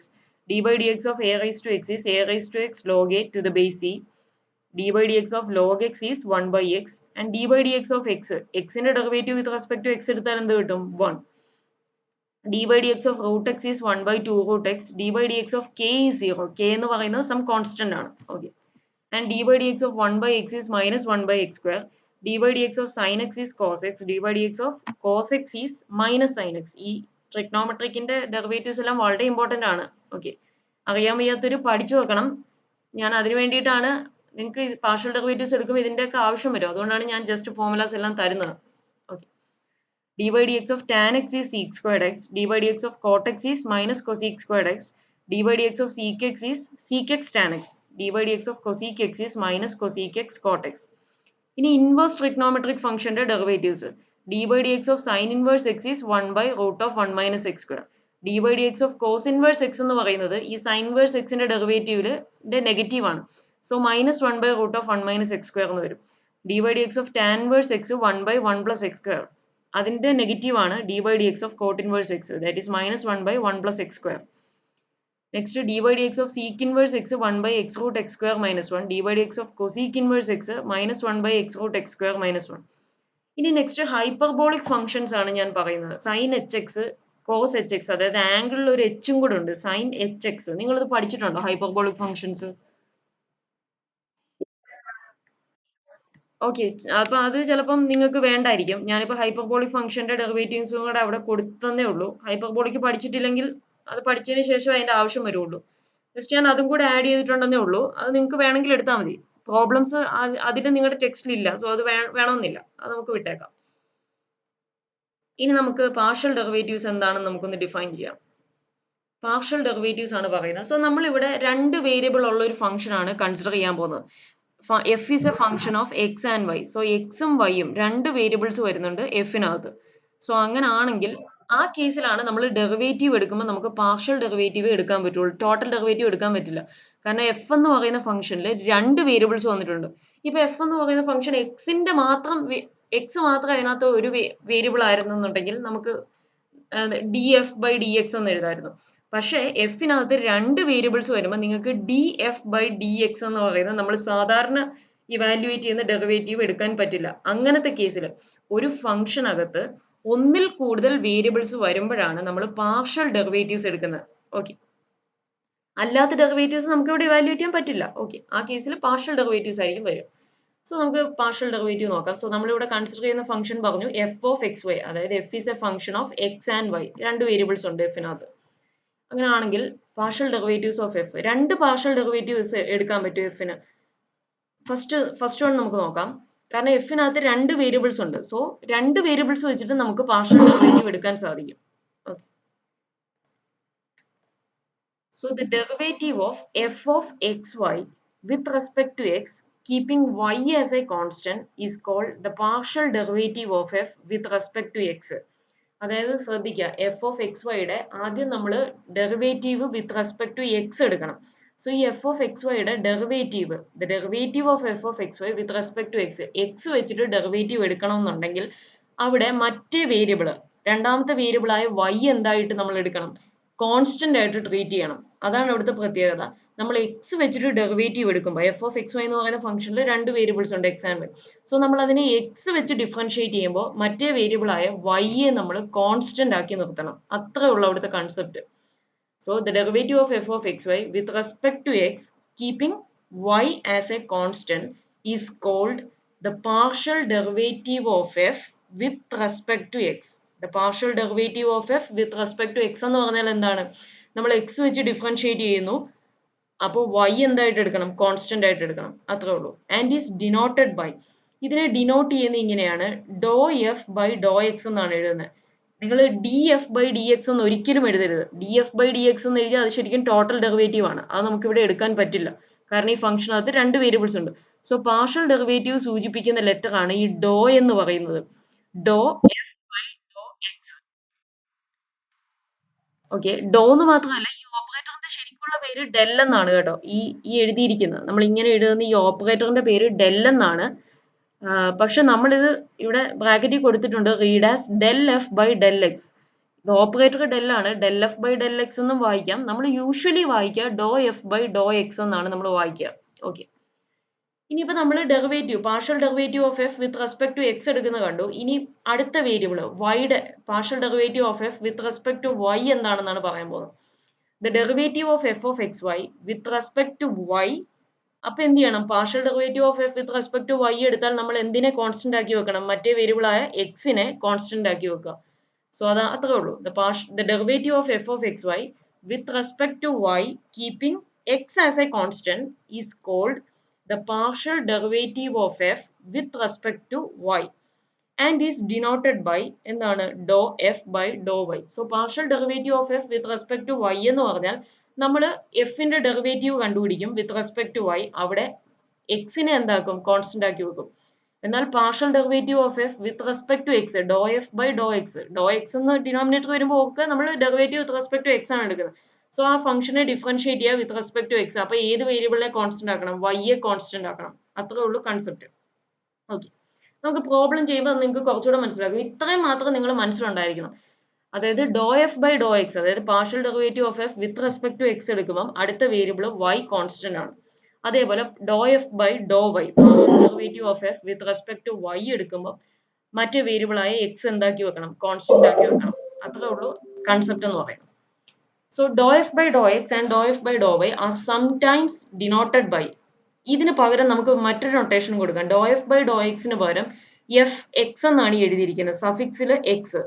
d by dx of a raised to x is a raised to x log a to the base e. d by dx of log x is 1 by x. and d by dx of x, ന്റെ derivative with respect to X എടുത്താൽ എന്ത് കിട്ടും? 1. d by dx of root x is 1 by 2 root x. d by dx of k is 0. k എന്ന് പറയുന്നത് some constant ആണ്. Okay, and d by dx of 1 by x is minus 1 by x square. d by dx of sin x is cos x. d by dx of cos x is minus sin x. ഈ ട്രിഗ്നോമെട്രിക്കിന്റെ derivatives എല്ലാം വളരെ important ആണ്. Okay, അറിയാൻ വയ്യാത്തൊരു പഠിച്ചു വെക്കണം. ഞാൻ അതിന് വേണ്ടിയിട്ടാണ്, നിങ്ങൾക്ക് പാർഷ്യൽ ഡെറിവേറ്റീവ്സ് എടുക്കുമ്പോൾ ഇതിന്റെയൊക്കെ ആവശ്യം വരും, അതുകൊണ്ടാണ് ഞാൻ ജസ്റ്റ് ഫോർമുലാസ് എല്ലാം തരുന്നത്. Okay, d by dx of tan x is sec squared x. d by dx of cot x is minus cosec squared x. d by dx of sec x is sec x tan x. d by dx of cosec x is minus cosec x cot x. ഇനി inverse trigonometric ഫംഗ്ഷന്റെ derivatives. d by dx of sin inverse x is 1 by root of 1 minus x square. d by dx of cos inverse x എന്ന് പറയുന്നത് ഈ sin inverse x ന്റെ ഡെറിവേറ്റീവിന്റെ negative ആണ്. So minus 1 by root of 1 minus x square എന്ന് വരും. d by dx of tan inverse x 1 by 1 plus x square. അതിന്റെ negative ആണ് d by dx of cot inverse x, that is minus 1 by 1 plus x square. Next, d by dx of sec inverse x 1 by x root x square minus 1. d by dx of cosec inverse x minus 1 by x root x square minus 1. ഇനി next hyperbolic functions ആണ് ഞാൻ പറയുന്നത്. Sine H X, cos H X, അതായത് ആംഗിളിൽ ഒരു എച്ചും കൂടെ ഉണ്ട്, sign H X. നിങ്ങളിത് പഠിച്ചിട്ടുണ്ടോ ഹൈപ്പർബോളിക് ഫംഗ്ഷൻസ്? ഓക്കെ, അപ്പൊ അത് ചിലപ്പം നിങ്ങൾക്ക് വേണ്ടായിരിക്കും. ഞാനിപ്പോൾ ഹൈപ്പർബോളിക് ഫംഗ്ഷന്റെ ഡെറിവേറ്റീവ്സും കൂടെ അവിടെ കൊടുത്തന്നേ ഉള്ളൂ. ഹൈപ്പർബോളിക് പഠിച്ചിട്ടില്ലെങ്കിൽ അത് പഠിച്ചതിന് ശേഷം അതിന്റെ ആവശ്യം വരുള്ളൂ. ജസ്റ്റ് ഞാൻ അതും കൂടെ ആഡ് ചെയ്തിട്ടുണ്ടെന്നേ ഉള്ളൂ. അത് നിങ്ങൾക്ക് വേണമെങ്കിൽ എടുത്താൽ മതി. പ്രോബ്ലംസ് അതിൽ നിങ്ങളുടെ ടെക്സ്റ്റിൽ ഇല്ല, സോ അത് വേണമെന്നില്ല, അത് നമുക്ക് വിട്ടേക്കാം. ഇനി നമുക്ക് പാർഷ്യൽ ഡെറിവേറ്റീവ്സ് എന്താണെന്ന് നമുക്കൊന്ന് ഡിഫൈൻ ചെയ്യാം. പാർഷ്യൽ ഡെറിവേറ്റീവ്സ് ആണ് പറയുന്നത്. സോ നമ്മൾ ഇവിടെ രണ്ട് വേരിയബിൾ ഉള്ള ഒരു ഫംഗ്ഷൻ ആണ് കൺസിഡർ ചെയ്യാൻ പോകുന്നത്. f is a function of x and y. So x ഉം y ഉം രണ്ട് വേരിയബിൾസ് വരുന്നുണ്ട് എഫിനകത്ത്. സോ അങ്ങനെ ആണെങ്കിൽ ആ കേസിലാണ് നമ്മൾ ഡെറിവേറ്റീവ് എടുക്കുമ്പോൾ നമുക്ക് പാർഷ്യൽ ഡെറിവേറ്റീവ് എടുക്കാൻ പറ്റുള്ളൂ, ടോട്ടൽ ഡെറിവേറ്റീവ് എടുക്കാൻ പറ്റില്ല. കാരണം എഫ് എന്ന് പറയുന്ന ഫംഗ്ഷനിൽ രണ്ട് വേരിയബിൾസ് വന്നിട്ടുണ്ട്. ഇപ്പൊ എഫ് എന്ന് പറയുന്ന ഫംഗ്ഷൻ എക്സിന്റെ മാത്രം എക്സ് മാത്രം അതിനകത്ത് ഒരു വേരിയബിൾ ആയിരുന്നെന്നുണ്ടെങ്കിൽ നമുക്ക് D F by D X എന്ന് എഴുതായിരുന്നു. പക്ഷേ എഫിനകത്ത് രണ്ട് വേരിയബിൾസ് വരുമ്പോൾ നിങ്ങൾക്ക് D F by D X എന്ന് പറയുന്നത് നമ്മൾ സാധാരണ ഇവാലുവേറ്റ് ചെയ്യുന്ന ഡെറിവേറ്റീവ് എടുക്കാൻ പറ്റില്ല. അങ്ങനത്തെ കേസിൽ ഒരു ഫംഗ്ഷനകത്ത് ഒന്നിൽ കൂടുതൽ വേരിയബിൾസ് വരുമ്പോഴാണ് നമ്മൾ പാർഷ്യൽ ഡെറിവേറ്റീവ്സ് എടുക്കുന്നത്. ഓക്കെ, അല്ലാത്ത ഡെറിവേറ്റീവ്സ് നമുക്ക് ഇവിടെ ഇവാലുവേറ്റ് ചെയ്യാൻ പറ്റില്ല. ഓക്കെ, ആ കേസിൽ പാർഷ്യൽ ഡെറിവേറ്റീവ്സ് ആയിരിക്കും വരും. സോ നമുക്ക് പാർഷ്യൽ ഡെറിവേറ്റീവ് നോക്കാം. സോ നമ്മളിവിടെ കൺസിഡർ ചെയ്യുന്ന ഫംഗ്ഷൻ പറഞ്ഞു എഫ് ഓഫ് എക്സ് വൈ, അതായത് F is a function of X and Y, രണ്ട് വേരിയബിൾസ് ഉണ്ട് എഫിനകത്ത്. അങ്ങനെയാണെങ്കിൽ പാർഷ്യൽ ഡെറിവേറ്റീവ്സ് ഓഫ് എഫ്, രണ്ട് പാർഷ്യൽ ഡെറിവേറ്റീവ്സ് എടുക്കാൻ പറ്റും എഫിന്. ഫസ്റ്റ് വൺ നമുക്ക് നോക്കാം. കാരണം എഫിനകത്ത് രണ്ട് വേരിയബിൾസ് ഉണ്ട്. സോ രണ്ട് വേരിയബിൾസ് വെച്ചിട്ട് നമുക്ക് പാർഷ്യൽ ഡെറിവേറ്റീവ് എടുക്കാൻ സാധിക്കും. Okay, so the derivative of f of xy with respect to x keeping y as a constant is called the partial derivative of f with respect to x. അതായത് ശ്രദ്ധിക്കുക, F of X വൈയുടെ ആദ്യം നമ്മൾ derivative with respect to X എടുക്കണം. So ഈ F of X വൈയുടെ derivative, the derivative of F of X Y with respect to x, x വെച്ചിട്ട് derivative എടുക്കണം എന്നുണ്ടെങ്കിൽ അവിടെ മറ്റേ വേരിയബിൾ, രണ്ടാമത്തെ വേരിയബിൾ ആയ വൈ എന്തായിട്ട് നമ്മൾ എടുക്കണം, കോൺസ്റ്റന്റ് ആയിട്ട് ട്രീറ്റ് ചെയ്യണം. അതാണ് ഇവിടുത്തെ പ്രത്യേകത. നമ്മൾ എക്സ് വെച്ചിട്ട് ഡെറിവേറ്റീവ് എടുക്കുമ്പോൾ, എഫ് ഓഫ് എക്സ് വൈ എന്ന് പറയുന്ന ഫംഗ്ഷനിൽ രണ്ട് വേരിയബിൾസ് ഉണ്ട്, എക്സ് ആൻഡ് വൈ. സോ നമ്മൾ അതിനെ എക്സ് വെച്ച് ഡിഫറൻഷിയേറ്റ് ചെയ്യുമ്പോൾ മറ്റേ വേരിയബിൾ ആയ വൈയെ നമ്മൾ കോൺസ്റ്റന്റ് ആക്കി നിർത്തണം. അത്രേ ഉള്ളൂ അവിടുത്തെ concept. So the derivative of F of X Y with respect to X keeping Y as a constant is called the partial derivative of F with respect to X. The partial derivative of F with respect to X എന്ന് പറഞ്ഞാൽ എന്താണ്, നമ്മൾ X വെച്ച് differentiate ചെയ്യുന്നു, അപ്പോൾ y എന്തായിട്ട് എടുക്കണം, constant ആയിട്ട് എടുക്കണം. അത്രേ ഉള്ളൂ. ആൻഡ് ഈസ് ഡിനോട്ടഡ് ബൈ, ഇതിനെ ഡിനോട്ട് ചെയ്യുന്നത് ഇങ്ങനെയാണ്, doh F by Dr X എന്നാണ് എഴുതുന്നത്. നിങ്ങൾ D F by D X എന്ന് ഒരിക്കലും എഴുതരുത്. D F by D X എന്ന് എഴുതിയാൽ അത് ശരിക്കും ടോട്ടൽ ഡെറിവേറ്റീവ് ആണ്. അത് നമുക്ക് ഇവിടെ എടുക്കാൻ പറ്റില്ല, കാരണം ഈ ഫംഗ്ഷനകത്ത് രണ്ട് വേരിയബിൾസ് ഉണ്ട്. സോ പാർഷ്യൽ ഡെറിവേറ്റീവ് സൂചിപ്പിക്കുന്ന ലെറ്റർ ആണ് ഈ ഡോ എന്ന് പറയുന്നത്. Do F by Dr x. Okay, do എന്ന് മാത്രമല്ല, ഈ ഓപ്പറേറ്ററിന്റെ ശരിക്കുള്ള പേര് ഡെൽ എന്നാണ് കേട്ടോ. ഈ എഴുതിയിരിക്കുന്നത്, നമ്മൾ ഇങ്ങനെ എഴുതുന്ന ഈ ഓപ്പറേറ്ററിന്റെ പേര് ഡെൽ എന്നാണ്. പക്ഷെ നമ്മളിത് ഇവിടെ ബ്രാക്കറ്റിൽ കൊടുത്തിട്ടുണ്ട് read as del f by del x. ഇത് ഓപ്പറേറ്റർ ഡെൽ ആണ്, del f by del x എന്നും വായിക്കാം. നമ്മൾ യൂഷ്വലി വായിക്കുക do F by Dr X എന്നാണ് നമ്മൾ വായിക്കുക. ഓക്കെ, ഇനിയിപ്പോൾ നമ്മൾ derivative, partial derivative of F with respect to x എടുക്കുന്നത് കണ്ടു. ഇനി അടുത്ത വേരിയബിൾ വൈയുടെ partial derivative of F with respect to y എന്താണെന്നാണ് പറയാൻ പോകുന്നത്. The derivative of F of X Y with respect to Y. അപ്പൊ എന്ത് ചെയ്യണം, partial derivative of F with respect to Y എടുത്താൽ നമ്മൾ എന്തിനെ കോൺസ്റ്റന്റ് ആക്കി വെക്കണം, മറ്റേ വേരിയബിൾ ആയ എക്സിനെ കോൺസ്റ്റന്റ് ആക്കി വെക്കുക. സോ അത് അത്രേ ഉള്ളൂ. The derivative of F of X Y with respect to Y keeping X as a constant is called the partial derivative of f with respect to y and is denoted by എന്താണ്, doh f by Dr y. So partial derivative of F with respect to y എന്ന് പറഞ്ഞാൽ നമ്മൾ എഫിന്റെ derivative കണ്ടുപിടിക്കും വിത്ത് respect to Y, അവിടെ എക്സിനെ എന്താക്കും, constant ആക്കി വെക്കും. എന്നാൽ partial derivative of F with respect to X, doh f by Dr X, doh X എന്ന് ഡിനോമിനേറ്റർ വരുമ്പോൾ ഒക്കെ നമ്മൾ derivative with respect to X ആണ് എടുക്കുന്നത്. സോ ആ ഫംഗ്ഷനെ ഡിഫറൻഷിയേറ്റ് ചെയ്യുക വിത്ത് റെസ്പെക്ട് ടു എക്സ്. അപ്പൊ ഏത് വേരിയബിളിനെ കോൺസ്റ്റന്റ് ആക്കണം, വൈയെ കോൺസ്റ്റന്റ് ആക്കണം. അത്രേ ഉള്ളൂ കൺസെപ്റ്റ്. ഓക്കെ, നമുക്ക് പ്രോബ്ലം ചെയ്യുമ്പോൾ നിങ്ങൾക്ക് കുറച്ചുകൂടെ മനസ്സിലാക്കും. ഇത്രയും മാത്രം നിങ്ങൾ മനസ്സിലുണ്ടായിരിക്കണം. അതായത് doh f by Dr x, അതായത് partial derivative of F with respect to X എടുക്കുമ്പോൾ അടുത്ത വേരിയബിൾ വൈ കോൺസ്റ്റന്റ് ആണ്. അതേപോലെ doh f by Dr y, partial derivative of F with respect to y എടുക്കുമ്പോൾ മറ്റേ വേരിയബിൾ ആയ എക്സ് എന്താക്കി വെക്കണം, കോൺസ്റ്റന്റ് ആക്കി വെക്കണം. അത്രേ ഉള്ളൂ കൺസെപ്റ്റ് എന്ന് പറയുന്നത്. So dou f by dou x and dou f by dou y are sometimes denoted by, ഇതിന് പകരം നമുക്ക് മറ്റൊരു നൊട്ടേഷൻ കൊടുക്കാം. ഡോ എഫ് ബൈ ഡോ എക്സിന് പകരം എഫ് എക്സ് എന്നാണ് എഴുതിയിരിക്കുന്നത്, സഫിക്സിൽ എക്സ്.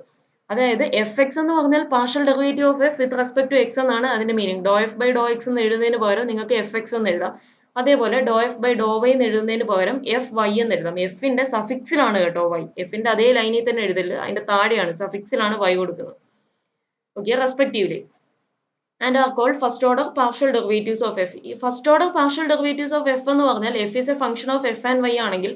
അതായത് എഫ് എക്സ് എന്ന് പറഞ്ഞാൽ partial derivative of F with respect to X എന്നാണ് അതിന്റെ meaning. Doh F by Dr X എന്ന് എഴുതുന്നതിന് പകരം നിങ്ങൾക്ക് എഫ് എക്സ് എന്ന് എഴുതാം. അതേപോലെ doh f by Dr Y എന്ന് എഴുതുന്നതിന് പകരം എഫ് വൈ എന്ന് എഴുതാം. എഫിന്റെ സഫിക്സിലാണ് കേട്ടോ വൈ, എഫിന്റെ അതേ ലൈനിൽ തന്നെ എഴുതില്ല, അതിന്റെ താഴെയാണ് സഫിക്സിലാണ് വൈ കൊടുക്കുന്നത്. Okay, respectively and are called first order partial derivatives of f. First order partial derivatives of f എന്ന് പറഞ്ഞാൽ f is a function of f and y ആണെങ്കിൽ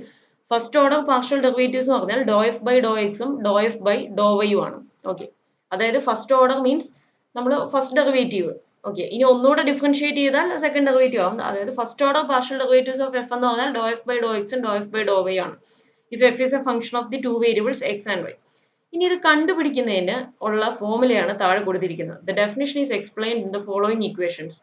first order partial derivatives എന്ന് പറഞ്ഞാൽ ഡോ എഫ് ബൈ ഡോ എക്സും doh F by doh വൈയും ആണ്. Okay, അതായത് first order means നമ്മൾ first derivative. Okay, ഇനി ഒന്നുകൂടെ ഡിഫറൻഷിയേറ്റ് ചെയ്താൽ സെക്കൻഡ് ഡെറിവേറ്റീവ് ആവും. അതായത് first order partial derivatives of F എന്ന് പറഞ്ഞാൽ ഡോ എഫ് ബൈ ഡോ എക്സും doh F by Dr y ആണ്. If F is a function of the two variables x and y. ഇനി ഇത് കണ്ടുപിടിക്കുന്നതിന് ഉള്ള ഫോർമുലയാണ് താഴെ കൊടുത്തിരിക്കുന്നത്. The definition is explained in the following equations.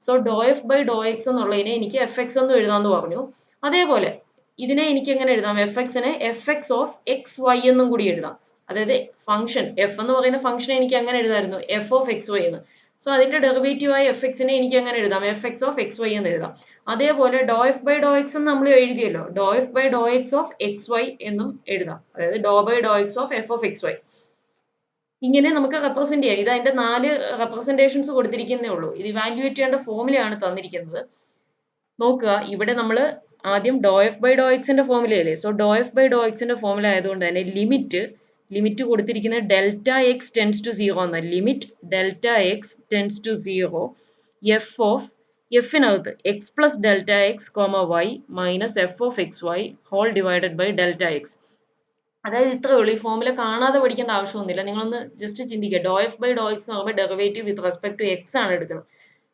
So doh F by Dr X എന്നുള്ളതിനെ എനിക്ക് F X എന്ന് എഴുതാമെന്ന് പറഞ്ഞു. അതേപോലെ ഇതിനെ എനിക്ക് എങ്ങനെ എഴുതാം, എഫ് എക്സിനെ f x of X y എന്നും കൂടി എഴുതാം. അതായത് ഫംഗ്ഷൻ എഫ് എന്ന് പറയുന്ന ഫംഗ്ഷനെ എനിക്ക് അങ്ങനെ എഴുതാമായിരുന്നു, എഫ് ഓഫ് എക്സ് വൈ എന്ന്. സോ അതിന്റെ ഡെറിവേറ്റീവ് ആയ എഫ് എക്സിനെ എനിക്ക് എങ്ങനെ എഴുതാം, f x of X Y എന്ന് എഴുതാം. അതേപോലെ doh f by Dr X എന്ന് നമ്മൾ എഴുതിയല്ലോ, do F by Dr X of X y എന്നും എഴുതാം. അതായത് ഡോ by Dr X of F of X y. ഇങ്ങനെ നമുക്ക് റെപ്രസെന്റ് ചെയ്യാം. ഇത് അതിന്റെ 4 റെപ്രസെന്റേഷൻസ് കൊടുത്തിരിക്കുന്നേ ഉള്ളൂ. ഇത് ഇവാലുവേറ്റ് ചെയ്യേണ്ട ഫോമുലയാണ് തന്നിരിക്കുന്നത്. നോക്കുക, ഇവിടെ നമ്മൾ ആദ്യം ഡോ എഫ് ബൈ ഡോ എക്സിന്റെ ഫോമുലയല്ലേ. സോ ഡോ എഫ് ബൈ ഡോ എക്സിന്റെ ഫോമുല ആയതുകൊണ്ട് തന്നെ ലിമിറ്റ് കൊടുത്തിരിക്കുന്നത് ഡെൽറ്റ എക്സ് ടെൻസ് ടു 0 എന്ന limit delta X tends to 0 F of എഫിനകത്ത് x plus delta X comma y minus F of X y whole divided by delta x. അതായത് ഇത്രയേ ഉള്ളൂ. ഈ ഫോമുല കാണാതെ പഠിക്കേണ്ട ആവശ്യമൊന്നുമില്ല. നിങ്ങളൊന്ന് ജസ്റ്റ് ചിന്തിക്കുക. Doh F by Dr X എന്ന് പറയുമ്പോൾ derivative with respect to X ആണ് എടുക്കുന്നത്.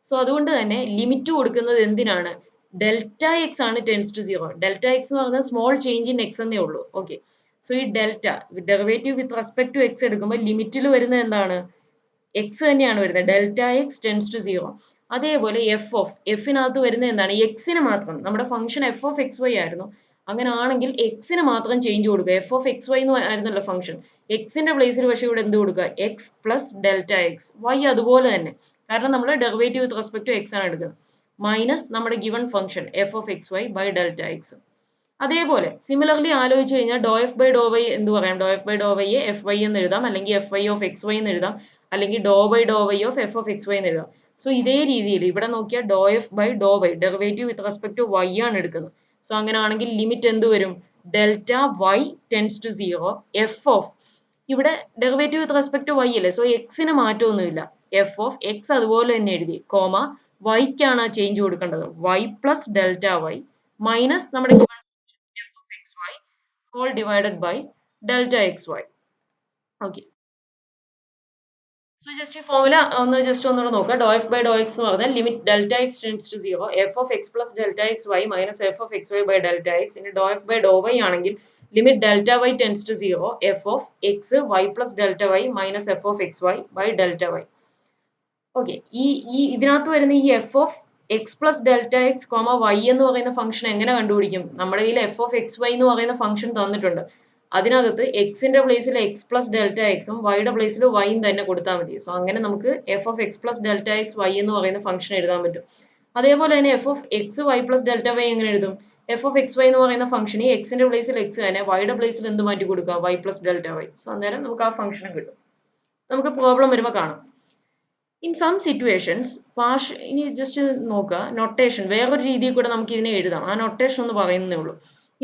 സോ അതുകൊണ്ട് തന്നെ ലിമിറ്റ് കൊടുക്കുന്നത് എന്തിനാണ്, ഡെൽറ്റ എക്സ് ആണ് ടെൻസ് ടു 0. ഡെൽറ്റ എക്സ് എന്ന് പറയുന്നത് സ്മോൾ ചേഞ്ച് ഇൻ എക്സ് എന്നേ ഉള്ളൂ. ഓക്കെ, സോ ഈ delta derivative with respect to X എടുക്കുമ്പോൾ ലിമിറ്റിൽ വരുന്നത് എന്താണ്, എക്സ് തന്നെയാണ് വരുന്നത്. Delta X tends to 0. അതേപോലെ എഫിനകത്ത് വരുന്നത് എന്താണ്, എക്സിന് മാത്രം. നമ്മുടെ function f of X Y ആയിരുന്നു. അങ്ങനെ ആണെങ്കിൽ എക്സിന് മാത്രം ചേഞ്ച് കൊടുക്കുക. എഫ് ഓഫ് എക്സ് വൈ എന്ന് ആയിരുന്നല്ലോ ഫംഗ്ഷൻ. എക്സിന്റെ പ്ലേസിൽ പക്ഷേ ഇവിടെ എന്ത് കൊടുക്കുക, x plus delta X. Y അതുപോലെ തന്നെ, കാരണം നമ്മൾ derivative with respect to X ആണ് എടുക്കുന്നത്. മൈനസ് നമ്മുടെ given function f of X Y by delta x. അതേപോലെ സിമിലർലി ആലോചിച്ച് കഴിഞ്ഞാൽ do F by Dr y എന്ത് പറയാം, ഡോ എഫ് ബൈ ഡോ വൈയെ എഫ് വൈ എന്ന് എഴുതാം, അല്ലെങ്കിൽ f y of X Y എന്ന് എഴുതാം, അല്ലെങ്കിൽ do by Dr Y of F of X Y എന്ന് എഴുതാം. സോ ഇതേ രീതിയിൽ ഇവിടെ നോക്കിയാൽ do F by Dr y derivative with respect to Y ആണ് എടുക്കുന്നത്. സോ അങ്ങനെ ആണെങ്കിൽ ലിമിറ്റ് എന്ത് വരും, delta Y tends to 0 F of, ഇവിടെ derivative with respect to y അല്ലേ, സോ എക്സിന് മാറ്റമൊന്നുമില്ല. എഫ് ഓഫ് എക്സ് അതുപോലെ തന്നെ എഴുതി, കോമ വൈക്കാണ് ചേഞ്ച് കൊടുക്കേണ്ടത്, y plus delta Y minus നമ്മുടെ f of xy whole divided by delta xy. Okay. So just ഈ ഫോമുല ഒന്നുകൂടെ നോക്കുക. Doh F by Dr X എന്ന് പറഞ്ഞാൽ limit delta X tends to 0 F of X plus delta X Y minus F of X Y by delta X. ഇനി doh F by Dr Y ആണെങ്കിൽ limit delta Y tends to 0 F of X Y plus delta Y minus F of X Y by delta Y. Okay, ഇതിനകത്ത് വരുന്ന ഈ F of X plus delta X comma Y എന്ന് പറയുന്ന function എങ്ങനെ കണ്ടുപിടിക്കും, നമ്മുടെ കയ്യിൽ എഫ് ഓഫ് എക്സ് വൈ എന്ന് പറയുന്ന ഫംഗ്ഷൻ തന്നിട്ടുണ്ട്. അതിനകത്ത് എക്സിന്റെ പ്ലേസിൽ എക്സ് പ്ലസ് ഡെൽറ്റ എക്സും വൈയുടെ പ്ലേസിൽ വൈയും തന്നെ കൊടുത്താൽ മതി. സോ അങ്ങനെ നമുക്ക് F of X plus delta X Y എന്ന് പറയുന്ന ഫംഗ്ഷൻ എഴുതാൻ പറ്റും. അതേപോലെ തന്നെ F of X Y plus delta Y എങ്ങനെ എഴുതും, എഫ് ഓഫ് എക്സ് വൈ എന്ന് പറയുന്ന ഫംഗ്ഷൻ ഈ എക്സിന്റെ പ്ലേസിൽ എക്സ് തന്നെ, വൈയുടെ പ്ലേസിൽ എന്ത് മാറ്റി കൊടുക്കുക, Y plus delta Y. So അന്നേരം നമുക്ക് ആ ഫംഗ്ഷനും കിട്ടും. നമുക്ക് പ്രോബ്ലം വരുമ്പോൾ കാണാം. ഇൻ സം സിറ്റുവേഷൻസ് ഇനി ജസ്റ്റ് നോക്കുക നൊട്ടേഷൻ, വേറൊരു രീതിയിൽ കൂടെ നമുക്ക് ഇതിനെ എഴുതാം. ആ നൊട്ടേഷൻ ഒന്ന് പറയുന്നേ ഉള്ളൂ.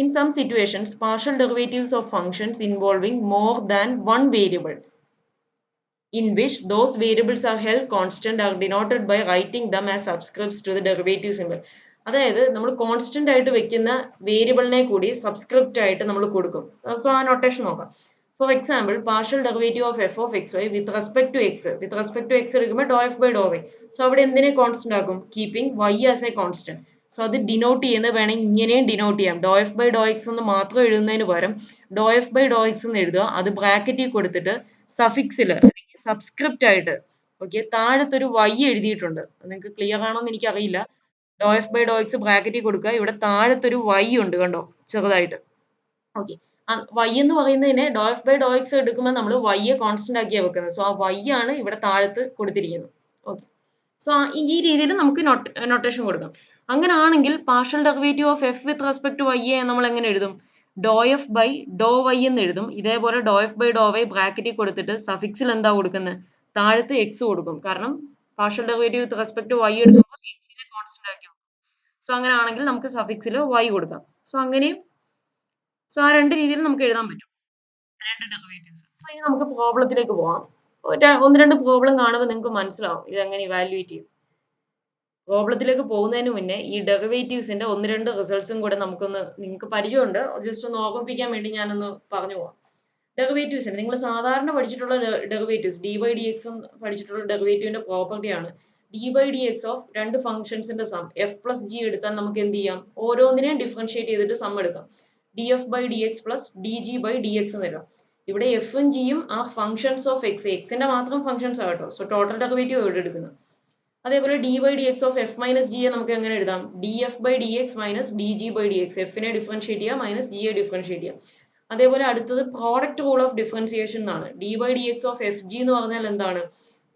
In some situations partial derivatives of functions involving more than one variable in which those variables are held constant are denoted by writing them as subscripts to the derivative symbol. അതായത് നമ്മൾ constant ആയിട്ട് വെക്കുന്ന വേരിയബിളിനെ കൂടി subscript ആയിട്ട് നമ്മൾ കൊടുക്കും. So ആ നൊട്ടേഷൻ നോക്കാം. For example partial derivative of F of X Y with respect to x, with respect to X എടുക്കുമ്പോൾ do F by Dr y. So അവിടെ എന്തിനെ കോൺസ്റ്റന്റ് ആക്കും, keeping Y as a constant. So അത് denote ചെയ്യുന്നത് വേണമെങ്കിൽ ഇങ്ങനെയും denote ചെയ്യാം. Do F by Dr X എന്ന് മാത്രം എഴുതുന്നതിന് പകരം do F by Dr X എന്ന് എഴുതുക, അത് ബ്രാക്കറ്റിൽ കൊടുത്തിട്ട് സഫിക്സിൽ സബ്സ്ക്രിപ്റ്റ് ആയിട്ട് ഓക്കെ താഴത്തൊരു വൈ എഴുതിയിട്ടുണ്ട്. നിങ്ങൾക്ക് ക്ലിയർ ആണോ എന്ന് എനിക്കറിയില്ല. Doh f by Dr X ബ്രാക്കറ്റിൽ കൊടുക്കുക, ഇവിടെ താഴത്തൊരു വൈ ഉണ്ട് കണ്ടോ ചെറുതായിട്ട്. ഓക്കെ, വൈ എന്ന് പറയുന്നതിനെ doh f by Dr x എടുക്കുമ്പോൾ നമ്മൾ വൈയെ കോൺസ്റ്റന്റ് ആക്കിയാണ് വെക്കുന്നത്. സോ ആ വൈ ആണ് ഇവിടെ താഴത്ത് കൊടുത്തിരിക്കുന്നത്. ഓക്കെ, സോ ഈ രീതിയിൽ നമുക്ക് നൊട്ടേഷൻ കൊടുക്കാം. അങ്ങനെ ആണെങ്കിൽ partial derivative of F with respect to വൈയെ നമ്മൾ എങ്ങനെ എഴുതും, do F by Dr Y എന്ന് എഴുതും. ഇതേപോലെ do F by Dr y ബ്രാക്കറ്റിൽ കൊടുത്തിട്ട് സഫിക്സിൽ എന്താ കൊടുക്കുന്നത്, താഴത്ത് എക്സ് കൊടുക്കും. കാരണം partial derivative with respect to y എടുക്കുമ്പോൾ എക്സിനെ കോൺസ്റ്റന്റ് ആക്കി. സോ അങ്ങനെ ആണെങ്കിൽ നമുക്ക് സഫിക്സിൽ വൈ കൊടുക്കാം. സോ അങ്ങനെയും ആ രണ്ട് രീതിയിൽ നമുക്ക് എഴുതാൻ പറ്റും, രണ്ട് ഡെറിവേറ്റീവ്സ്. സോ ഇനി നമുക്ക് പ്രോബ്ലത്തിലേക്ക് പോകാം. ഒന്ന് രണ്ട് പ്രോബ്ലം കാണുമ്പോൾ നിങ്ങൾക്ക് മനസ്സിലാവും ഇതെങ്ങനെ ഇവാലുവേറ്റ് ചെയ്യും. പ്രോബ്ലത്തിലേക്ക് പോകുന്നതിന് മുന്നേ ഈ ഡെറിവേറ്റീവ്സിന്റെ ഒന്ന് രണ്ട് റിസൾട്ട്സും കൂടെ നമുക്കൊന്ന്, നിങ്ങൾക്ക് പരിചയമുണ്ട്, ജസ്റ്റ് ഒന്ന് ഓർമ്മിപ്പിക്കാൻ വേണ്ടി ഞാനൊന്ന് പറഞ്ഞു പോവാം. ഡെറിവേറ്റീവ്സിന് നിങ്ങൾ സാധാരണ പഠിച്ചിട്ടുള്ള ഡെറിവേറ്റീവ്സ് ഡി ബൈ ഡി എക്സും പഠിച്ചിട്ടുള്ള ഡെറിവേറ്റീവിന്റെ പ്രോപ്പർട്ടിയാണ് D by D X of രണ്ട് ഫംഗ്ഷൻസിന്റെ സം എഫ് പ്ലസ് ജി എടുത്താൽ നമുക്ക് എന്ത് ചെയ്യാം, ഓരോന്നിനെയും ഡിഫറൻഷിയേറ്റ് ചെയ്തിട്ട് സം എടുക്കാം. D F by D X plus D G by D X എന്ന് എഴുതാം. ഇവിടെ എഫും ജിയും ആ ഫംഗ്ഷൻസ് ഓഫ് എക്സ്, എക്സിന്റെ മാത്രം ഫംഗ്ഷൻസ് ആകട്ടോ. സോ ടോട്ടൽ ഡെറിവേറ്റീവ് ഇവിടെ എടുക്കുന്നത്. അതേപോലെ d by D X of f minus ജിയെ നമുക്ക് എങ്ങനെ എഴുതാം, d F by D x minus d G by D x. എഫിനെ ഡിഫറൻഷിയേറ്റ് ചെയ്യുക, മൈനസ് ജിയെ ഡിഫറൻഷിയേറ്റ് ചെയ്യുക. അതേപോലെ അടുത്തത് പ്രോഡക്റ്റ് റൂൾ ഓഫ് ഡിഫറൻസിയേഷൻ എന്നാണ്. D by D X of f g എന്ന് പറഞ്ഞാൽ എന്താണ്,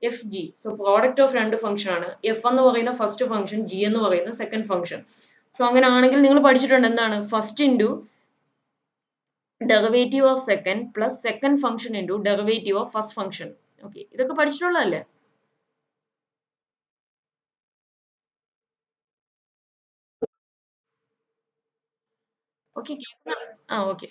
f g. So product of രണ്ട് ഫംഗ്ഷൻ ആണ്. എഫ് എന്ന് പറയുന്ന ഫസ്റ്റ് ഫംഗ്ഷൻ, ജി എന്ന് പറയുന്ന സെക്കൻഡ് ഫംഗ്ഷൻ. സോ അങ്ങനെ ആണെങ്കിൽ നിങ്ങൾ പഠിച്ചിട്ടുണ്ട് എന്താണ് first into derivative of second plus second function into derivative of first function. Okay, ഇതൊക്കെ പഠിച്ചിട്ടുള്ളതല്ലേ? ഓക്കെ, ആ okay.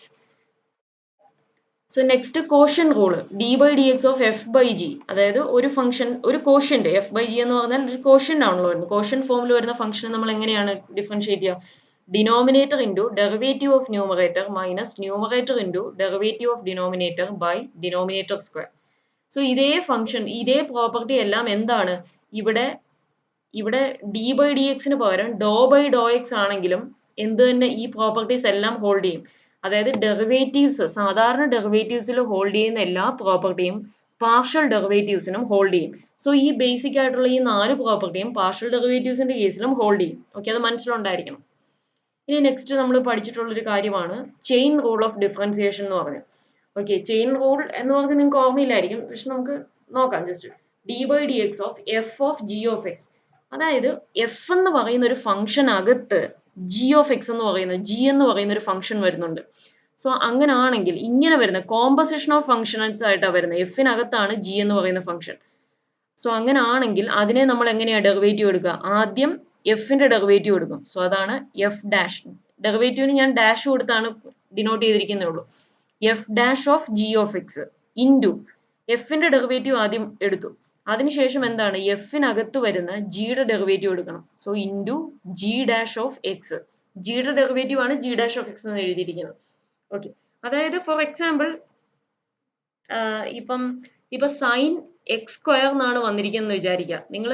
So next quotient rule, D by D X of F by G. അതായത് ഒരു ഫംഗ്ഷൻ, ഒരു കോഷ്യന്റ്, എഫ് ബൈ ജി എന്ന് പറഞ്ഞാൽ ഒരു quotient ആണല്ലോ വരുന്നത്. കോഷ്യൻ ഫോമിൽ വരുന്ന ഫംഗ്ഷൻ നമ്മൾ എങ്ങനെയാണ് ഡിഫറൻഷിയേറ്റ് ചെയ്യുക? Denominator into derivative of numerator minus numerator into derivative of denominator by denominator square. So ഇതേ ഫംഗ്ഷൻ, ഇതേ പ്രോപ്പർട്ടി എല്ലാം എന്താണ് ഇവിടെ ഇവിടെ ഡി ബൈ ഡി എക്സിന് പകരം ഡോ ബൈ ഡോ എക്സ് ആണെങ്കിലും എന്ത് തന്നെ ഈ പ്രോപ്പർട്ടീസ് എല്ലാം ഹോൾഡ് ചെയ്യും. അതായത് ഡെറിവേറ്റീവ്സ്, സാധാരണ ഡെറിവേറ്റീവ്സിൽ ഹോൾഡ് ചെയ്യുന്ന എല്ലാ പ്രോപ്പർട്ടിയും പാർഷ്യൽ ഡെറിവേറ്റീവ്സിനും ഹോൾഡ് ചെയ്യും. സോ ഈ ബേസിക് ആയിട്ടുള്ള ഈ 4 പ്രോപ്പർട്ടിയും പാർഷ്യൽ ഡെറിവേറ്റീവ്സിന്റെ കേസിലും ഹോൾഡ് ചെയ്യും. ഓക്കെ, അത് മനസ്സിലുണ്ടായിരിക്കണം. ഇനി നെക്സ്റ്റ് നമ്മൾ പഠിച്ചിട്ടുള്ള ഒരു കാര്യമാണ് ചെയിൻ റൂൾ ഓഫ് ഡിഫറൻസിയേഷൻ എന്ന് പറഞ്ഞത്. ഓക്കെ, ചെയിൻ റൂൾ എന്ന് പറഞ്ഞ് നിങ്ങൾക്ക് ഓർമ്മയില്ലായിരിക്കും, പക്ഷെ നമുക്ക് നോക്കാം just. D by D X of F of G of X. അതായത് എഫ് എന്ന് പറയുന്ന ഒരു ഫംഗ്ഷൻ അകത്ത് ജി ഓഫ് എക്സ് എന്ന് പറയുന്ന ജി എന്ന് പറയുന്ന ഒരു ഫംഗ്ഷൻ വരുന്നുണ്ട്. സോ അങ്ങനെ ആണെങ്കിൽ ഇങ്ങനെ വരുന്ന കോമ്പസിഷൻ ഓഫ് ഫംഗ്ഷൻസ് ആയിട്ടാണ് വരുന്നത്. എഫിനകത്താണ് ജി എന്ന് പറയുന്ന ഫംഗ്ഷൻ. സോ അങ്ങനെ ആണെങ്കിൽ അതിനെ നമ്മൾ എങ്ങനെയാണ് ഡെറിവേറ്റീവ് എടുക്കുക? ആദ്യം എഫിന്റെ ഡെറിവേറ്റീവ് എടുക്കും. സോ അതാണ് എഫ് ഡാഷ്. ഡെറിവേറ്റീവിന് ഞാൻ ഡാഷ് കൊടുത്താണ് ഡിനോട്ട് ചെയ്തിരിക്കുന്നേ ഉള്ളൂ. F dash of G of X into എഫിന്റെ ഡെറിവേറ്റീവ് ആദ്യം എടുത്തു. അതിനുശേഷം എന്താണ് എഫിനകത്ത് വരുന്ന ജിയുടെ ഡെറിവേറ്റീവ് എടുക്കണം. So into G dash of X. ജിയുടെ ഡെറിവേറ്റീവ് ആണ് ജി ഡാഷ് ഓഫ് എക്സ് എന്ന് എഴുതിയിരിക്കുന്നത്. ഓക്കെ, അതായത് ഫോർ എക്സാമ്പിൾ ഇപ്പം സൈൻ എക്സ് സ്ക്വയർ എന്നാണ് വന്നിരിക്കുന്നത് വിചാരിക്കുക. നിങ്ങൾ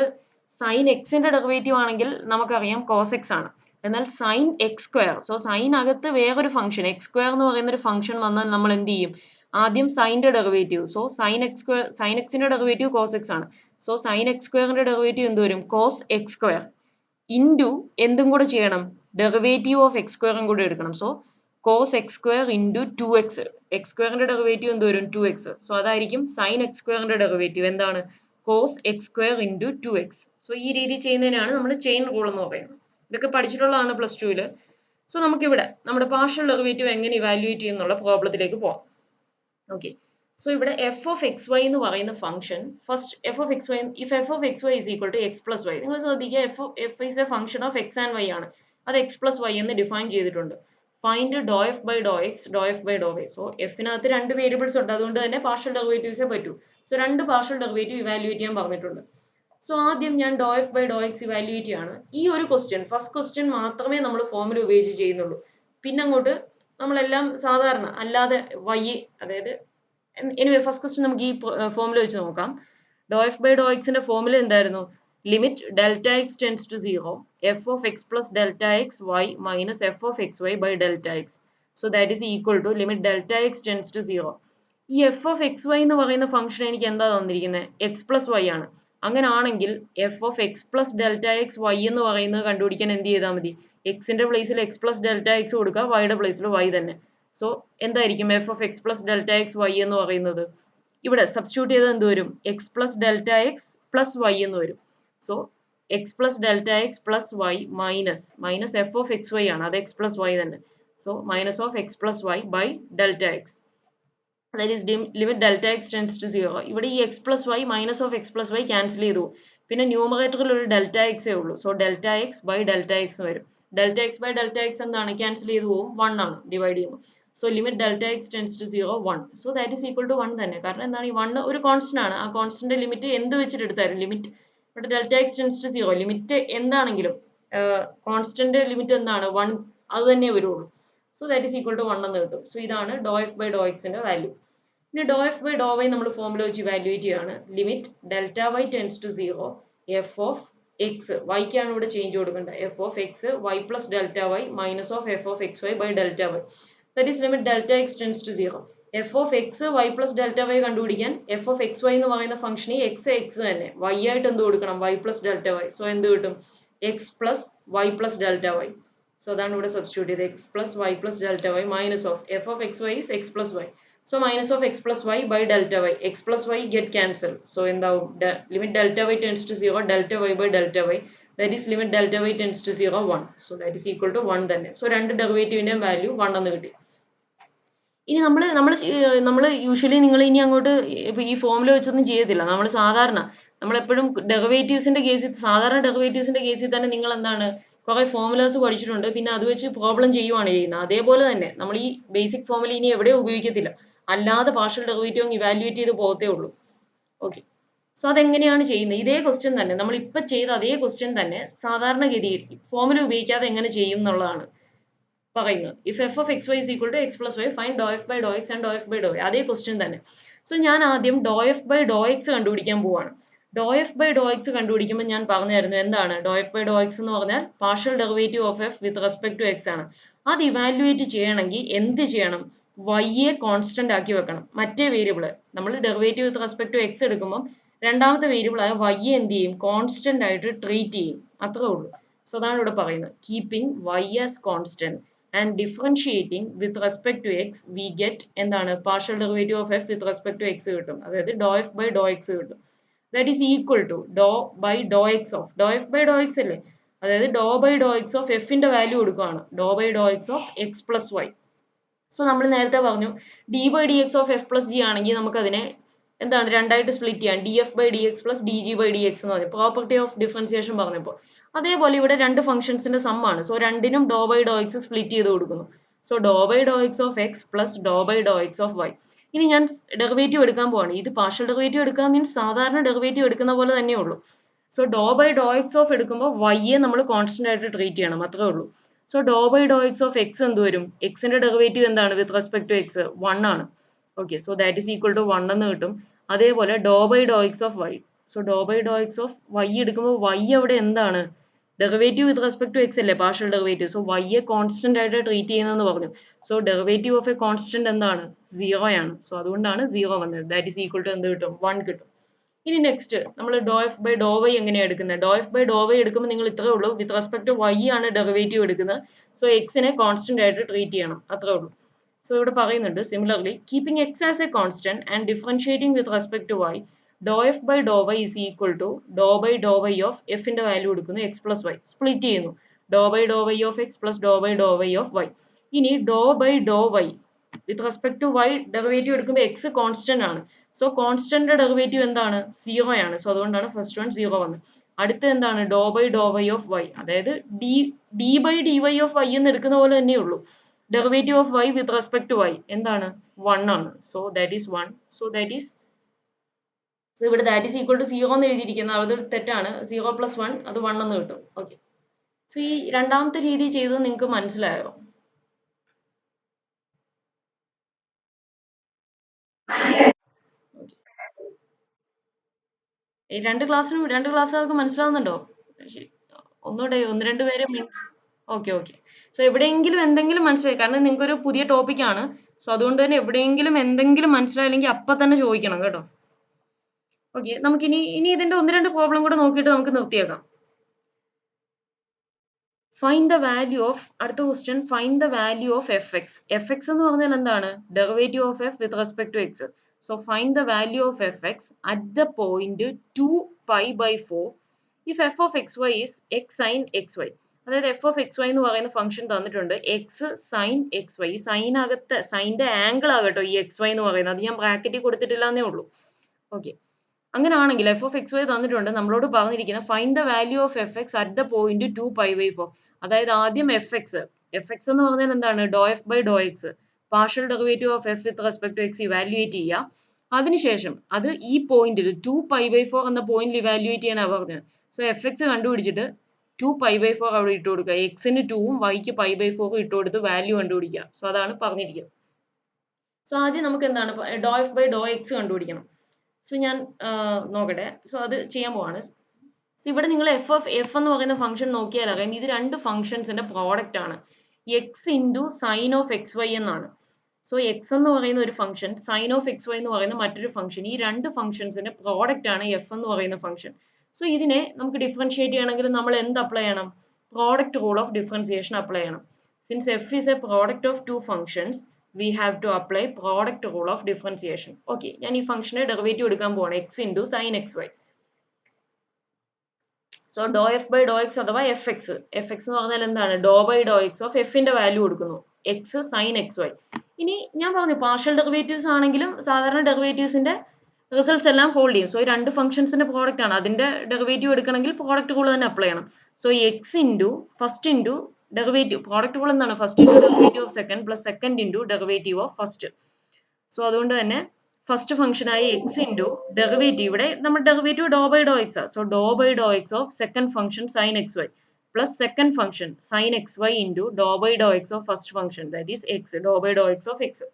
സൈൻ എക്സിന്റെ ഡെറിവേറ്റീവ് ആണെങ്കിൽ നമുക്കറിയാം കോസ് എക്സ് ആണ്. എന്നാൽ sine X square, so sine അകത്ത് വേറൊരു ഫംഗ്ഷൻ എക്സ് സ്ക്വയർ എന്ന് പറയുന്ന ഒരു ഫംഗ്ഷൻ വന്നാൽ നമ്മൾ എന്ത് ചെയ്യും? ആദ്യം സൈൻ്റെ derivative, so sine X square, sine എക്സിന്റെ ഡെറിവേറ്റീവ് കോസ് എക്സ് ആണ്. സോ സൈൻ എക്സ് സ്ക്വയറിന്റെ ഡെറിവേറ്റീവ് എന്ത് വരും? കോസ് എക്സ് സ്ക്വയർ ഇൻറ്റു എന്തും കൂടെ ചെയ്യണം? ഡെറിവേറ്റീവ് ഓഫ് എക്സ് സ്ക്വയറും കൂടെ എടുക്കണം. So cos X square into 2x. X സ്ക്വയറിന്റെ ഡെറിവേറ്റീവ് എന്ത് വരും? 2x. സോ അതായിരിക്കും സൈൻ എക്സ് സ്ക്വയറിന്റെ ഡെറിവേറ്റീവ് എന്താണ്? Cos X square into 2x. So ഈ രീതി ചെയ്യുന്നതിനാണ് നമ്മൾ ചെയിൻ റൂൾ എന്ന് പറയുന്നത്. ഇതൊക്കെ പഠിച്ചിട്ടുള്ളതാണ് പ്ലസ് ടുവിൽ. സോ നമുക്കിവിടെ നമ്മുടെ പാർഷ്യൽ ഡെറിവേറ്റീവ് എങ്ങനെ ഇവാലുവേറ്റ് ചെയ്യും എന്നുള്ള പ്രോബ്ലത്തിലേക്ക് പോകാം. ഓക്കെ, സോ ഇവിടെ എഫ് ഓഫ് എക്സ് വൈ എന്ന് പറയുന്ന function, first f of X y, if F of X Y is equal to X plus y. നിങ്ങൾ ശ്രദ്ധിക്കുക, f is a function of X and y ആണ്. അത് X plus Y എന്ന് define ചെയ്തിട്ടുണ്ട്. Find do F by Dr X, doh f by Dr y. So എഫിനകത്ത് രണ്ട് variables ഉണ്ട്, അതുകൊണ്ട് തന്നെ പാർഷ്യൽ ഡെറിവേറ്റീവ്സേ പറ്റൂ. സോ രണ്ട് പാർഷ്യൽ ഡെറിവേറ്റീവ് ഇവാലുവേറ്റ് ചെയ്യാൻ പറഞ്ഞിട്ടുണ്ട്. സോ ആദ്യം ഞാൻ do F by Dr x evaluate ചെയ്യാണ്. ഈ ഒരു ക്വസ്റ്റ്യൻ, ഫസ്റ്റ് ക്വസ്റ്റ്യൻ മാത്രമേ നമ്മൾ ഫോമിൽ ഉപയോഗിച്ച് ചെയ്യുന്നുള്ളൂ. പിന്നെ അങ്ങോട്ട് നമ്മളെല്ലാം സാധാരണ അല്ലാതെ വൈ, അതായത് എനിവേ ഫസ്റ്റ് ക്വസ്റ്റ്യൻ നമുക്ക് ഈ ഫോമിൽ വെച്ച് നോക്കാം. ഡോ എഫ് ബൈ ഡോ എക്സിന്റെ ഫോമിൽ എന്തായിരുന്നു? Limit delta X tends to 0 F of X plus delta X Y minus F of X Y by delta X. So that is equal to limit delta X tends to 0. ഈ F of X Y എന്ന് പറയുന്ന function എനിക്ക് എന്താ തന്നിരിക്കുന്നത്? X plus Y ആണ്. അങ്ങനെ ആണെങ്കിൽ F of X plus delta X Y എന്ന് പറയുന്നത് കണ്ടുപിടിക്കാൻ എന്ത് ചെയ്താൽ മതി? എക്സിന്റെ പ്ലേസിൽ എക്സ് പ്ലസ് ഡെൽറ്റ എക്സ് കൊടുക്കുക, വൈയുടെ പ്ലേസിൽ വൈ തന്നെ. സോ എന്തായിരിക്കും F of X plus delta X Y എന്ന് പറയുന്നത്? ഇവിടെ സബ്സ്റ്റിറ്റ്യൂട്ട് ചെയ്താൽ എന്ത് വരും? X plus delta X plus Y എന്ന് വരും. So X plus delta X plus Y minus F of X Y ആണ്, അത് എക്സ് പ്ലസ് വൈ തന്നെ. So minus of X plus Y by delta X, that is limit delta x tends to 0. ഇവിടെ ഈ x plus Y minus of X plus y cancel ചെയ്തു. പിന്നെ ന്യൂമറേറ്ററിൽ ഒരു delta എക്സേ ഉള്ളൂ. So delta x by delta x വരും. Delta x by delta x എന്താണ്? ക്യാൻസൽ ചെയ്തു പോകും, 1 ആണ് ഡിവൈഡ് ചെയ്യുമ്പോൾ. So limit delta X tends to 0 1. So that is equal to 1 തന്നെ. കാരണം എന്താണ്? ഈ 1 ഒരു കോൺസ്റ്റന്റ് ആണ്. ആ കോൺസ്റ്റന്റ് ലിമിറ്റ് എന്ത് വെച്ചിട്ട് എടുത്താലും ലിമിറ്റ് ഇവിടെ delta X tends to 0 limit എന്താണെങ്കിലും കോൺസ്റ്റന്റ് ലിമിറ്റ് എന്താണ്? 1 അത് തന്നെ വരുള്ളൂ. So that is equal to 1 എന്ന് കിട്ടും. സോ ഇതാണ് ഡോ എഫ് ബൈ ഡോ എക്സിന്റെ വാല്യൂ. ഇനി doh F by Dr y നമ്മൾ ഫോമുല വെച്ച് ഇവാലുവേറ്റ് ചെയ്യാണ്. Limit delta Y tends to 0 F of x, വൈക്കാണ് ഇവിടെ ചേഞ്ച് കൊടുക്കേണ്ടത്. F of X Y plus delta Y minus of F of X Y by delta y. That is limit delta X tends to 0. F of X Y plus delta y കണ്ടുപിടിക്കാൻ f of X Y എന്ന് പറയുന്ന ഫംഗ്ഷന് X X തന്നെ, Y ആയിട്ട് എന്ത് കൊടുക്കണം? Y plus delta Y. So എന്ത് കിട്ടും? X plus Y plus delta Y. So അതാണ് ഇവിടെ സബ്സ്റ്റിറ്റ്യൂട്ട് ചെയ്തത്, X plus Y plus delta Y minus of F of X Y is X plus Y. So minus of x plus y by delta y. X plus y get cancelled. So in the limit delta y tends to 0, delta y by delta y. That is limit delta y tends to 0, 1. So that is equal to 1 തന്നെ. So രണ്ട് ഡെറിവേറ്റീവിൻ്റെ value 1 എന്ന് കിട്ടി. ഇനി നമ്മൾ usually നിങ്ങൾ ഇനി അങ്ങോട്ട് ഈ ഫോമുല വെച്ചൊന്നും ചെയ്യത്തില്ല. നമ്മൾ സാധാരണ നമ്മളെപ്പോഴും ഡെറിവേറ്റീവ്സിൻ്റെ കേസിൽ സാധാരണ ഡെറിവേറ്റീവ്സിൻ്റെ കേസിൽ തന്നെ നിങ്ങൾ എന്താണ് കുറേ ഫോമുലാസ് പഠിച്ചിട്ടുണ്ട്. പിന്നെ അത് വെച്ച് പ്രോബ്ലം ചെയ്യുവാണ് ചെയ്യുന്നത്. അതേപോലെ തന്നെ നമ്മൾ ഈ ബേസിക് ഫോമുല ഇനി എവിടെയും ഉപയോഗിക്കത്തില്ല. അല്ലാതെ പാർഷ്യൽ ഡെറിവേറ്റീവ് അങ്ങ് ഇവാലുവേറ്റ് ചെയ്ത് പോകത്തേ ഉള്ളൂ. ഓക്കെ, സോ അതെങ്ങനെയാണ് ചെയ്യുന്നത്? ഇതേ ക്വസ്റ്റ്യൻ തന്നെ നമ്മൾ ഇപ്പം ചെയ്ത അതേ ക്വസ്റ്റ്യൻ തന്നെ സാധാരണഗതിയിൽ ഫോമുല ഉപയോഗിക്കാതെ എങ്ങനെ ചെയ്യും എന്നുള്ളതാണ് പറയുന്നത്. If F of X Y is equal to X plus Y fine doh F by Dr X and doh F by Dr Y. അതേ ക്വസ്റ്റ്യൻ തന്നെ. സോ ഞാൻ ആദ്യം doh F by Dr X കണ്ടുപിടിക്കാൻ പോവാണ്. Doh F by Dr X കണ്ടുപിടിക്കുമ്പോൾ ഞാൻ പറഞ്ഞായിരുന്നു എന്താണ് doh f by Dr X എന്ന് പറഞ്ഞാൽ partial derivative of F with respect to X ആണ്. അത് ഇവാലുവേറ്റ് ചെയ്യണമെങ്കിൽ എന്ത് ചെയ്യണം? വൈയെ കോൺസ്റ്റന്റ് ആക്കി വെക്കണം. മറ്റേ വേരിയബിൾ നമ്മൾ derivative with respect to X എടുക്കുമ്പോൾ രണ്ടാമത്തെ വേരിയബിൾ ആയ വൈയെ എന്ത് ചെയ്യും? കോൺസ്റ്റന്റ് ആയിട്ട് ട്രീറ്റ് ചെയ്യും. അത്രേ ഉള്ളൂ. സോ അതാണ് ഇവിടെ പറയുന്നത്. Keeping Y as constant and differentiating with respect to x we get എന്താണ് partial derivative of f with respect to x കിട്ടും. അതായത് doh f by Dr x കിട്ടും. That is equal to doh by Dr X of doh F by Dr x അല്ലേ? അതായത് ഡോ by Dr X of എഫിന്റെ value കൊടുക്കുകയാണ്. Doh by Dr X of X plus Y. So നമ്മൾ നേരത്തെ പറഞ്ഞു d by D X of f plus g ആണെങ്കിൽ നമുക്കതിനെ എന്താണ് രണ്ടായിട്ട് സ്പ്ലിറ്റ് ചെയ്യാം. D F by D X plus D G by D X എന്ന് പറഞ്ഞു പ്രോപ്പർട്ടി ഓഫ് ഡിഫറൻസിയേഷൻ പറഞ്ഞപ്പോൾ. അതേപോലെ ഇവിടെ രണ്ട് ഫംഗ്ഷൻസിന്റെ സം ആണ്. സോ രണ്ടിനും doh by Dr X split ചെയ്ത് കൊടുക്കുന്നു. So doh by Dr X of X plus doh by Dr X of Y. ഇനി ഞാൻ ഡെറിവേറ്റീവ് എടുക്കാൻ പോവാണ്. ഇത് പാർഷ്യൽ ഡെറിവേറ്റീവ് എടുക്കാൻ മീൻസ് സാധാരണ ഡെറിവേറ്റീവ് എടുക്കുന്ന പോലെ തന്നെ ഉള്ളൂ. So doh by Dr X of എടുക്കുമ്പോൾ വൈയെ നമ്മൾ കോൺസ്റ്റന്റ് ആയിട്ട് ട്രീറ്റ് ചെയ്യണം. അത്രേ ഉള്ളൂ. So doh by Dr X of X എന്ത് വരും? എക്സിന്റെ ഡെറിവേറ്റീവ് എന്താണ് വിത്ത് റെസ്പെക്ട് ടു എക്സ്? 1 ആണ്. Okay, so that is equal to 1 എന്ന് കിട്ടും. അതേപോലെ doh by Dr X of y. So doh by Dr X of y എടുക്കുമ്പോൾ വൈ അവിടെ എന്താണ്? Derivative with respect to x അല്ലേ പാർഷ്യൽ ഡെറിവേറ്റീവ്. സോ വൈയെ constant ആയിട്ട് ട്രീറ്റ് ചെയ്യുന്നതെന്ന് പറഞ്ഞു. So derivative of a constant എന്താണ്? 0 ആണ്. സോ അതുകൊണ്ടാണ് 0 വന്നത്. ദാറ്റ് ഈസ് ഈക്വൽ ടു എന്ത് കിട്ടും? 1 കിട്ടും. ഇനി നെക്സ്റ്റ് നമ്മൾ doh F by Dr Y എങ്ങനെയാണ് എടുക്കുന്നത്? Doh F by Dr Y എടുക്കുമ്പോൾ നിങ്ങൾ ഇത്രേ ഉള്ളൂ. വിത്ത് റെസ്പെക്ട് ടു വൈ ആണ് ഡെറിവേറ്റീവ് എടുക്കുന്നത്. സോ എക്സിനെ കോൺസ്റ്റന്റ് ആയിട്ട് ട്രീറ്റ് ചെയ്യണം. അത്രേ ഉള്ളൂ. സോ ഇവിടെ പറയുന്നുണ്ട് similarly keeping X as a constant and differentiating with respect to Y doh F by Dr Y is equal to doh by Dr Y of എഫിന്റെ വാല്യൂ എടുക്കുന്നു എക്സ് പ്ലസ് വൈ സ്പ്ലിറ്റ് ചെയ്യുന്നു. Doh by Dr Y of X plus doh by Dr Y of Y. ഇനി doh by Dr y with respect to y derivative എടുക്കുമ്പോൾ x constant ആണ്. So constant derivative എന്താണ്? 0 ആണ്. So അതുകൊണ്ടാണ് first one 0 വന്നത്. അടുത്ത എന്താണ്? Doh by Dr Y of y. അതായത് d by d y of y എന്ന് എടുക്കുന്ന പോലെ തന്നെ ഉള്ളൂ. Derivative of y with respect to y എന്താണ്? 1 ആണ്. So that is 1. സോ ഇവിടെ ദാറ്റ് ഈസ് ഈക്വൽ ടു 0 എന്ന് എഴുതിയിരിക്കുന്നത് അത് തെറ്റാണ്. 0 പ്ലസ് 1 അത് 1 എന്ന് കിട്ടും. ഓക്കെ, സോ ഈ രണ്ടാമത്തെ രീതി ചെയ്തത് നിങ്ങൾക്ക് മനസ്സിലായോ? ഈ രണ്ട് ക്ലാസ്സുകൾക്ക് മനസ്സിലാവുന്നുണ്ടോ? ഒന്നുകൂടെ ഒന്ന് രണ്ട് പേരെ ഓക്കെ. സോ എവിടെയെങ്കിലും എന്തെങ്കിലും മനസ്സിലായി, കാരണം നിങ്ങൾക്ക് ഒരു പുതിയ ടോപ്പിക്കാണ്. സോ അതുകൊണ്ട് തന്നെ എവിടെയെങ്കിലും എന്തെങ്കിലും മനസ്സിലായില്ലെങ്കിൽ അപ്പം തന്നെ ചോദിക്കണം കേട്ടോ. ഓക്കെ, നമുക്കിനി ഇതിന്റെ ഒന്ന് രണ്ട് പ്രോബ്ലം കൂടെ നോക്കിയിട്ട് നമുക്ക് നിർത്തിയേക്കാം. ഫൈൻഡ് ദ വാല്യൂ ഓഫ് അടുത്ത question. Find the value of f x. F X എന്ന് പറഞ്ഞാൽ എന്താണ്? Derivative of F with respect to X. So find the value of f x at the point 2π/4 if F of X Y is x sine X Y. അതായത് എഫ് of X Y എന്ന് പറയുന്ന function തന്നിട്ടുണ്ട് X sine X Y. ഈ സൈൻ്റെ angle ആകട്ടോ ഈ X Y എന്ന് പറയുന്നത്. അത് ഞാൻ ബ്രാക്കറ്റിൽ കൊടുത്തിട്ടില്ല എന്നേ ഉള്ളൂ. ഓക്കെ, അങ്ങനെയാണെങ്കിൽ എഫ് ഓഫ് എക്സ് വൈ തന്നിട്ടുണ്ട്. നമ്മളോട് പറഞ്ഞിരിക്കുന്ന find the value of f x at the point 2π/4. അതായത് ആദ്യം എഫ് എക്സ് എന്ന് പറഞ്ഞാൽ എന്താണ്? Doh f by Dr x partial derivative of F with respect to x evaluate ചെയ്യുക. അതിനുശേഷം അത് ഈ പോയിന്റിൽ 2π/4 എന്ന പോയിന്റിൽ ഇവാലുവേറ്റ് ചെയ്യാനാണ് പറഞ്ഞത്. സോ എഫ് എക്സ് കണ്ടുപിടിച്ചിട്ട് 2π/4 അവിടെ ഇട്ട് കൊടുക്കുക. എക്സിന് 2ഉം വൈക്ക് π/4 ഇട്ട് കൊടുത്ത് വാല്യൂ കണ്ടുപിടിക്കുക. സോ അതാണ് പറഞ്ഞിരിക്കുന്നത്. സോ ആദ്യം നമുക്ക് എന്താണ് doh f by Dr X കണ്ടുപിടിക്കണം. സോ ഞാൻ നോക്കട്ടെ. സോ അത് ചെയ്യാൻ പോവാണ്. സോ ഇവിടെ നിങ്ങൾ എഫ് എന്ന് പറയുന്ന ഫംഗ്ഷൻ നോക്കിയാൽ അറിയാം ഇത് രണ്ട് ഫംഗ്ഷൻസിന്റെ പ്രോഡക്റ്റ് ആണ്. X into sine of X Y എന്നാണ്. സോ എക്സ് എന്ന് പറയുന്ന ഒരു function, sine of X Y എന്ന് പറയുന്ന മറ്റൊരു ഫംഗ്ഷൻ. ഈ രണ്ട് ഫംഗ്ഷൻസിന്റെ പ്രോഡക്റ്റ് ആണ് എഫ് എന്ന് പറയുന്ന ഫംഗ്ഷൻ. സോ ഇതിനെ നമുക്ക് ഡിഫറൻഷിയേറ്റ് ചെയ്യണമെങ്കിൽ നമ്മൾ എന്ത് അപ്ലൈ ചെയ്യണം? Product rule of differentiation apply ചെയ്യണം. Since f is a product of two functions we have to apply product rule of differentiation. Okay, ഞാൻ ഈ ഫംഗ്ഷനെ ഡെറിവേറ്റീവ് എടുക്കാൻ പോവാണ് x into sin xy. So dou f by dou x അഥവാ fx. fx എന്ന് പറഞ്ഞാൽ എന്താണ്? Dou by dou x of f ന്റെ വാല്യൂ കൊടുക്കുന്നു. x sin xy. ഇനി ഞാൻ പറഞ്ഞു പാർഷ്യൽ ഡെറിവേറ്റീവ്സ് ആണെങ്കിലും സാധാരണ ഡെറിവേറ്റീവ്സിന്റെ റിസൾട്ട്സ് എല്ലാം ഹോൾഡ് ചെയ്യും. സോ ഈ രണ്ട് ഫംഗ്ഷൻസിന്റെ പ്രോഡക്റ്റ് ആണ്. അതിന്റെ ഡെറിവേറ്റീവ് എടുക്കണമെങ്കിൽ പ്രോഡക്റ്റ് റൂൾ തന്നെ അപ്ലൈ ചെയ്യണം. So x into first into derivative product rule എന്താണ്? First into derivative of second plus second into derivative of first. So അതുകൊണ്ട് തന്നെ ഫസ്റ്റ് ഫംഗ്ഷനായ എക്സ് ഇൻറ്റു ഡെറിവേറ്റീവ് ഇവിടെ നമ്മുടെ derivative doh by Dr x ആണ്. So doh by Dr X of second function sine X Y plus second function sine X Y into doh by Dr X of first function that is x doh by Dr X of x.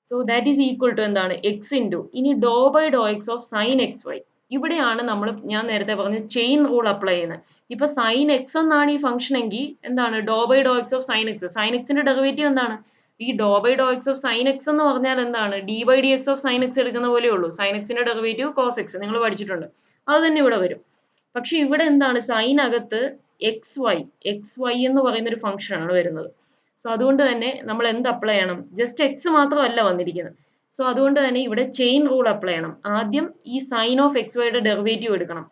So that is equal to എന്താണ്? X into ഇനി doh by Dr X of sine X y. ഇവിടെയാണ് നമ്മൾ ഞാൻ നേരത്തെ പറഞ്ഞ chain rule apply ചെയ്യുന്നത്. ഇപ്പൊ sign X എന്നാണ് ഈ ഫംഗ്ഷൻ എങ്കിൽ എന്താണ്? Doh by Dr X of sine x. Sine എക്സിന്റെ ഡെറിവേറ്റീവ് എന്താണ്? ഈ doh by Dr X of sine x എന്ന് പറഞ്ഞാൽ എന്താണ്? D by D X of sine x എടുക്കുന്ന പോലെ ഉള്ളൂ. സൈൻ എക്സിന്റെ ഡെറിവേറ്റീവ് കോസ് എക്സ് നിങ്ങൾ പഠിച്ചിട്ടുണ്ട്. അത് തന്നെ ഇവിടെ വരും. പക്ഷെ ഇവിടെ എന്താണ്? സൈൻ അകത്ത് എക്സ് വൈ എന്ന് പറയുന്ന ഒരു ഫംഗ്ഷൻ ആണ് വരുന്നത്. സോ അതുകൊണ്ട് തന്നെ നമ്മൾ എന്ത് അപ്ലൈ ചെയ്യണം? ജസ്റ്റ് എക്സ് മാത്രമല്ല വന്നിരിക്കുന്നത്. സോ അതുകൊണ്ട് തന്നെ ഇവിടെ ചെയിൻ റൂൾ അപ്ലൈ ചെയ്യണം. ആദ്യം ഈ സൈൻ ഓഫ് എക്സ് വൈയുടെ ഡെറിവേറ്റീവ് എടുക്കണം.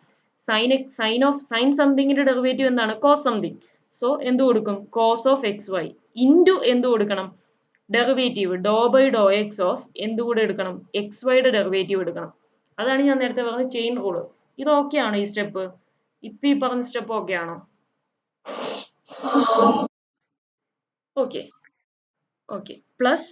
സൈൻ സംതിങ്ങിന്റെ ഡെറിവേറ്റീവ് എന്താണ്? Cos something. സോ എന്ത് കൊടുക്കും? Cos of X Y into എന്ത് കൊടുക്കണം? Derivative doh by Dr X of എന്ത് കൂടെ എടുക്കണം? എക്സ് വൈയുടെ ഡെറിവേറ്റീവ് എടുക്കണം. അതാണ് ഞാൻ നേരത്തെ പറഞ്ഞത് ചെയിൻ റൂള്. ഇത് ഓക്കെ ആണോ ഈ സ്റ്റെപ്പ്? ഇപ്പൊ ഈ പറഞ്ഞ സ്റ്റെപ്പ് ഓക്കെ ആണോ? ഓക്കെ ഓക്കെ പ്ലസ്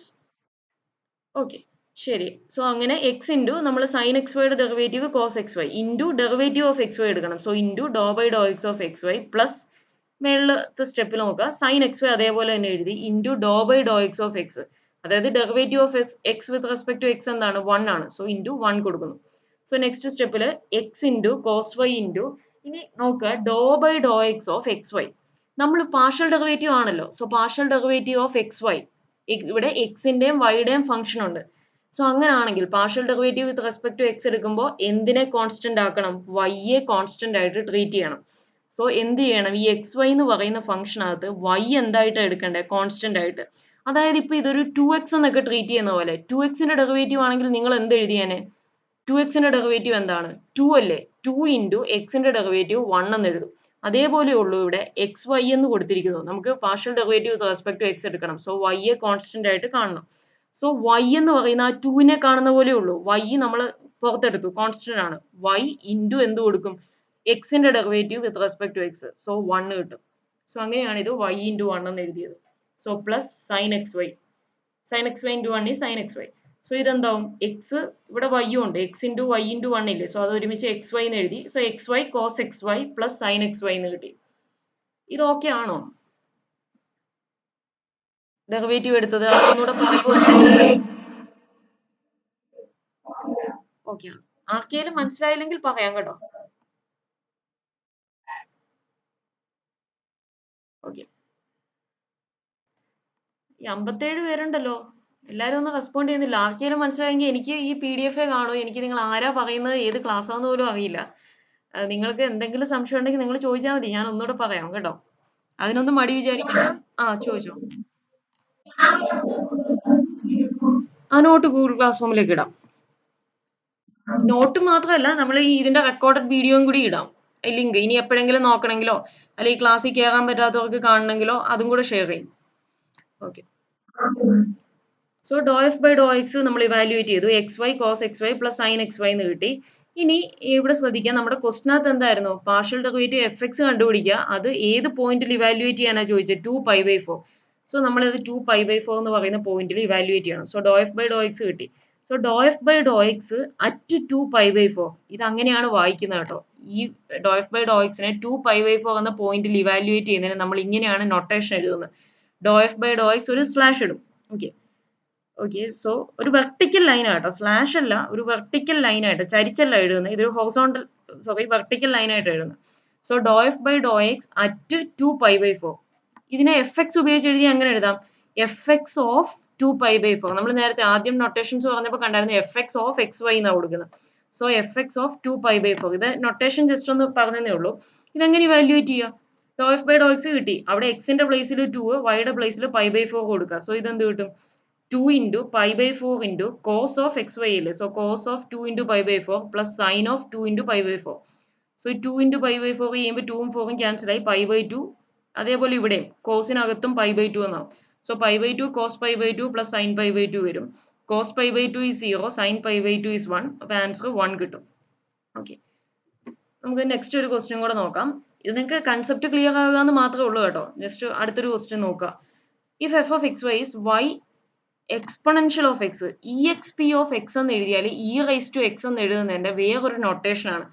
ഓക്കെ ശരി. സോ അങ്ങനെ എക്സ് ഇൻറ്റു നമ്മൾ സൈൻ എക്സ് വൈയുടെ derivative cos X Y into derivative of X y എടുക്കണം. So into doh by Dr X of X Y plus മേളിലത്തെ സ്റ്റെപ്പിൽ നോക്കുക സൈൻ എക്സ് വൈ അതേപോലെ തന്നെ എഴുതി into doh by Dr X of X. അതായത് derivative of x with respect to x എന്താണ്? 1 ആണ്. സോ ഇൻറ്റു 1 കൊടുക്കുന്നു. സോ നെക്സ്റ്റ് സ്റ്റെപ്പിൽ x into cos y into ഇനി നോക്കുക doh by Dr X of X y. നമ്മൾ പാർഷ്യൽ ഡെറിവേറ്റീവ് ആണല്ലോ. So partial derivative of X y ഇവിടെ എക്സിന്റെയും വൈയുടെയും ഫംഗ്ഷൻ ഉണ്ട്. സോ അങ്ങനെയാണെങ്കിൽ partial derivative with respect to X എടുക്കുമ്പോൾ എന്തിനെ കോൺസ്റ്റന്റ് ആക്കണം? വൈയെ കോൺസ്റ്റന്റ് ആയിട്ട് ട്രീറ്റ് ചെയ്യണം. സോ എന്ത് ചെയ്യണം? ഈ എക്സ് വൈ എന്ന് പറയുന്ന ഫംഗ്ഷനകത്ത് വൈ എന്തായിട്ട് എടുക്കണ്ടേ? കോൺസ്റ്റന്റ് ആയിട്ട്. അതായത് ഇപ്പൊ ഇതൊരു 2x എന്നൊക്കെ ട്രീറ്റ് ചെയ്യുന്ന പോലെ 2xന്റെ ഡെറിവേറ്റീവ് ആണെങ്കിൽ നിങ്ങൾ എന്ത് എഴുതിയേനെ? 2xന്റെ ഡെറിവേറ്റീവ് എന്താണ്? 2 അല്ലേ? 2 ഇൻറ്റു എക്സിന്റെ ഡെറിവേറ്റീവ് 1 എന്ന് എഴുതും. അതേപോലെ ഉള്ളൂ ഇവിടെ എക്സ് വൈ എന്ന് കൊടുത്തിരിക്കുന്നു. നമുക്ക് partial derivative with respect to X എടുക്കണം. സോ വൈയെ കോൺസ്റ്റന്റ് ആയിട്ട് കാണണം. സോ വൈ എന്ന് പറയുന്ന ആ 2നെ കാണുന്ന പോലെ ഉള്ളൂ. വൈ നമ്മൾ പുറത്തെടുത്തു, കോൺസ്റ്റന്റ് ആണ്. വൈ ഇൻറ്റു എന്ത് കൊടുക്കും? എക്സിന്റെ derivative with respect to X. So 1 കിട്ടും. സോ അങ്ങനെയാണ് ഇത് y ഇൻറ്റു 1 എന്ന് എഴുതിയത്. So plus sine X y. Sine X Y into 1 is sine X y. So ഇതെന്താവും? എക്സ് ഇവിടെ y ഉണ്ട്. എക്സ് ഇൻറ്റു വൈ ഇൻറ്റു 1 ഇല്ലേ? സോ അത് ഒരുമിച്ച് എക്സ് വൈ എന്ന് എഴുതി. So x Y cos X Y plus sine X Y എന്ന് കിട്ടി. ഇത് ഓക്കെ ആണോ? ഡെറിവേറ്റീവ് എടുത്തത് അതൊന്നുകൂടെ പറയുമോ? ഓക്കെ ആണ്. ആർക്കെങ്കിലും മനസ്സിലായില്ലെങ്കിൽ പറയാം കേട്ടോ. ഓക്കെ. ഈ 57 പേരുണ്ടല്ലോ, എല്ലാരും ഒന്നും റെസ്പോണ്ട് ചെയ്യുന്നില്ല. ആർക്കെങ്കിലും മനസ്സിലായെങ്കിൽ എനിക്ക് ഈ PDF കാണൂ. എനിക്ക് നിങ്ങൾ ആരാ പറയുന്നത്, ഏത് ക്ലാസ് ആണെന്ന് പോലും അറിയില്ല. നിങ്ങൾക്ക് എന്തെങ്കിലും സംശയം ഉണ്ടെങ്കിൽ നിങ്ങൾ ചോദിച്ചാൽ മതി, ഞാൻ ഒന്നുകൂടെ പറയാം കേട്ടോ. അതിനൊന്നും മടി വിചാരിക്കില്ല. ചോദിച്ചോ. ആ നോട്ട് ഗൂഗിൾ ക്ലാസ് റൂമിലേക്ക് ഇടാം. നോട്ട് മാത്രമല്ല, നമ്മൾ ഈ ഇതിന്റെ റെക്കോർഡഡ് വീഡിയോയും കൂടി ഇടാം. ലിങ്ക് ഇനി എപ്പോഴെങ്കിലും നോക്കണമെങ്കിലോ അല്ലെങ്കിൽ ക്ലാസ്സിൽ കയറാൻ പറ്റാത്തവർക്ക് കാണണമെങ്കിലോ അതും കൂടെ ഷെയർ ചെയ്യും. Okay. So doh F by Dr X നമ്മൾ ഇവാലുവേറ്റ് ചെയ്തു. X Y cos X Y plus sine X Y എന്ന് കിട്ടി. ഇനി ഇവിടെ ശ്രദ്ധിക്കാം, നമ്മുടെ ക്വസ്റ്റിനകത്ത് എന്തായിരുന്നു? പാർഷ്യൽ ഡെറിവേറ്റീവ് എഫ് എക്സ് കണ്ടുപിടിക്കുക. അത് ഏത് പോയിന്റിൽ ഇവാലുവേറ്റ് ചെയ്യാനാണ് ചോദിച്ചത്? 2π/4. സോ നമ്മളിത് 2π/4 എന്ന് പറയുന്ന പോയിന്റിൽ ഇവാലുവേറ്റ് ചെയ്യണം. So doh F by Dr x കിട്ടി. So doh F by Dr x at 2π/4 ഇത് അങ്ങനെയാണ് വായിക്കുന്നത് കേട്ടോ. ഈ ഡോ എഫ് ബൈ ഡോ എക്സിനെ 2π/4 എന്ന പോയിന്റിൽ ഇവാലുവേറ്റ് ചെയ്യുന്നതിന് നമ്മൾ ഇങ്ങനെയാണ് നൊട്ടേഷൻ എഴുതുന്നത്. Doh f by Dr X ഒരു സ്ലാഷ് ഇടും. ഓക്കെ. സോ ഒരു വെർട്ടിക്കൽ ലൈൻ ആട്ടോ, സ്ലാഷ് അല്ല, ഒരു വെർട്ടിക്കൽ ലൈൻ ആയിട്ട് ചരിച്ചല്ല എഴുതുന്നത്. ഇതൊരു ഹൊറിസോണ്ടൽ വെർട്ടിക്കൽ ലൈൻ ആയിട്ട് എഴുതുന്നത്. So doh F by Dr x at 2π/4. ഇതിനെ എഫ് എക്സ് ഉപയോഗിച്ച് എഴുതി അങ്ങനെ എഴുതാം. F x of 2π/4. നമ്മൾ നേരത്തെ ആദ്യം നൊട്ടേഷൻസ് പറഞ്ഞപ്പോൾ കണ്ടായിരുന്നു f x of X Y എന്നാണ് കൊടുക്കുന്നത്. So f x of 2π/4. ഇത് നൊട്ടേഷൻ ജസ്റ്റ് ഒന്ന് പറഞ്ഞതേ ഉള്ളൂ. ഇതെങ്ങനെ ഇവാലുവേറ്റ് ചെയ്യാം? Do F by Dr x കിട്ടി. അവിടെ എക്സിന്റെ പ്ലേസിൽ 2, വൈയുടെ പ്ലേസിൽ π/4 കൊടുക്കുക. സോ ഇതെന്ത് കിട്ടും? 2 into pi by 4 into cos of xy ഇല്ലേ. So cos of 2 into pi by 4 plus sin of 2 into pi by 4. So 2 into pi by 4 ചെയ്യുമ്പോൾ 2 ഉം 4 ഉം ക്യാൻസൽ ആയി pi by 2. അതേപോലെ ഇവിടെയും കോസിനകത്തും pi by 2 എന്നാവും. So pi by 2 cos pi by 2 plus sin pi by 2 വരും. Cos pi by 2 is 0, sin pi by 2 is 1. അപ്പോൾ answer 1 കിട്ടും. ഓക്കെ, നമുക്ക് നെക്സ്റ്റ് ഒരു ക്വസ്റ്റ്യൻ കൂടെ നോക്കാം. ഇത് നിങ്ങൾക്ക് കൺസെപ്റ്റ് ക്ലിയർ ആകുക എന്ന് മാത്രമേ ഉള്ളൂ കേട്ടോ. ജസ്റ്റ് അടുത്തൊരു ക്വസ്റ്റ്യൻ നോക്കുക. If F of X Y is Y exponential of X, E X P of X എന്ന് എഴുതിയാൽ ഇ റൈസ് ടു എക്സ് എന്ന് എഴുതുന്നതിന്റെ വേറൊരു നൊട്ടേഷൻ ആണ്.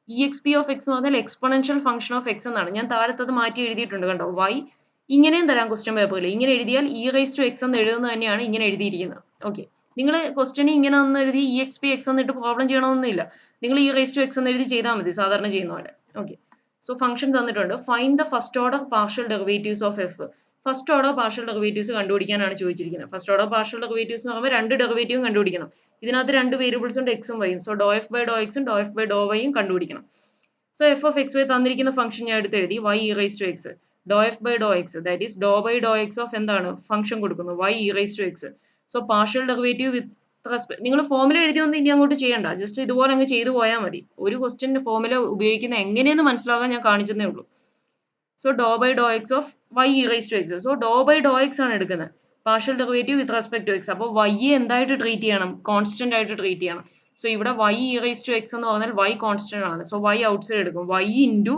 E X P of X എന്ന് പറഞ്ഞാൽ എക്സ്പൊണൻഷ്യൽ ഫംഗ്ഷൻ ഓഫ് എക്സ് എന്നാണ്. ഞാൻ താഴത്തത് മാറ്റി എഴുതിയിട്ടുണ്ട് കണ്ടോ. വൈ ഇങ്ങനെയും തരാം ക്വസ്റ്റ്യൻ പേപ്പറിൽ. ഇങ്ങനെ എഴുതിയാൽ ഇ റൈസ് ടു എക്സ് എന്ന് എഴുതുന്നത് തന്നെയാണ് ഇങ്ങനെ എഴുതിയിരിക്കുന്നത്. ഓക്കെ, നിങ്ങൾ ക്വസ്റ്റ്യൻ ഇങ്ങനെ ഒന്ന് എഴുതി ഇ എക്സ് പി എക്സ് എന്നിട്ട് പ്രോബ്ലം ചെയ്യണമെന്നില്ല. നിങ്ങൾ ഇ റൈസ് ടു എക്സ് എന്ന് എഴുതി ചെയ്താൽ മതി സാധാരണ ചെയ്യുന്ന പോലെ. ഓക്കെ, സോ ഫംഗ്ഷൻ തന്നിട്ടുണ്ട്. Find the first order partial derivatives of f. First order partial derivatives കണ്ടുപിടിക്കാനാണ് ചോദിച്ചിരിക്കുന്നത്. ഫസ്റ്റ് ഓർഡർ പാർഷ്യൽ ഡെറിവേറ്റീവ്സ് എന്ന് പറയുമ്പോൾ രണ്ട് ഡെറിവേറ്റീവും കണ്ടുപിടിക്കണം. ഇതിനകത്ത് രണ്ട് വേരിയബിൾസ് ഉണ്ട്, എക്സും വൈയും. So doh F by doh എക്സും ഡോ എഫ് ബൈ ഡോ വൈയും കണ്ടുപിടിക്കണം. So f of X y തന്നിരിക്കുന്ന ഫംഗ്ഷൻ ഞാൻ എടുത്ത് എഴുതി y e raise to X. Doh f by Dr x that is doh by Dr X of എന്താണ് function കൊടുക്കുന്നു y e raise to X. So partial derivative with respect, നിങ്ങൾ formula എഴുതിയൊന്നും ഇനി അങ്ങോട്ട് ചെയ്യണ്ട, ജസ്റ്റ് ഇതുപോലെ അങ്ങ് ചെയ്തു പോയാൽ മതി. ഒരു ക്വസ്റ്റ്യൻ്റെ ഫോമുല ഉപയോഗിക്കുന്ന എങ്ങനെയെന്ന് മനസ്സിലാകാൻ ഞാൻ കാണിച്ചതേ ഉള്ളൂ. So doh by Dr X of y e raise to X. So doh by Dr x ആണ് എടുക്കുന്നത്, partial derivative with respect to x. അപ്പോൾ വൈ എന്തായിട്ട് ട്രീറ്റ് ചെയ്യണം, കോൺസ്റ്റന്റ് ആയിട്ട് ട്രീറ്റ് ചെയ്യണം. സോ ഇവിടെ y e raise to X എന്ന് പറഞ്ഞാൽ വൈ കോൺസ്റ്റന്റ് ആണ്. സോ വൈ ഔട്ട് സൈഡ് എടുക്കും. വൈ ഇൻറ്റു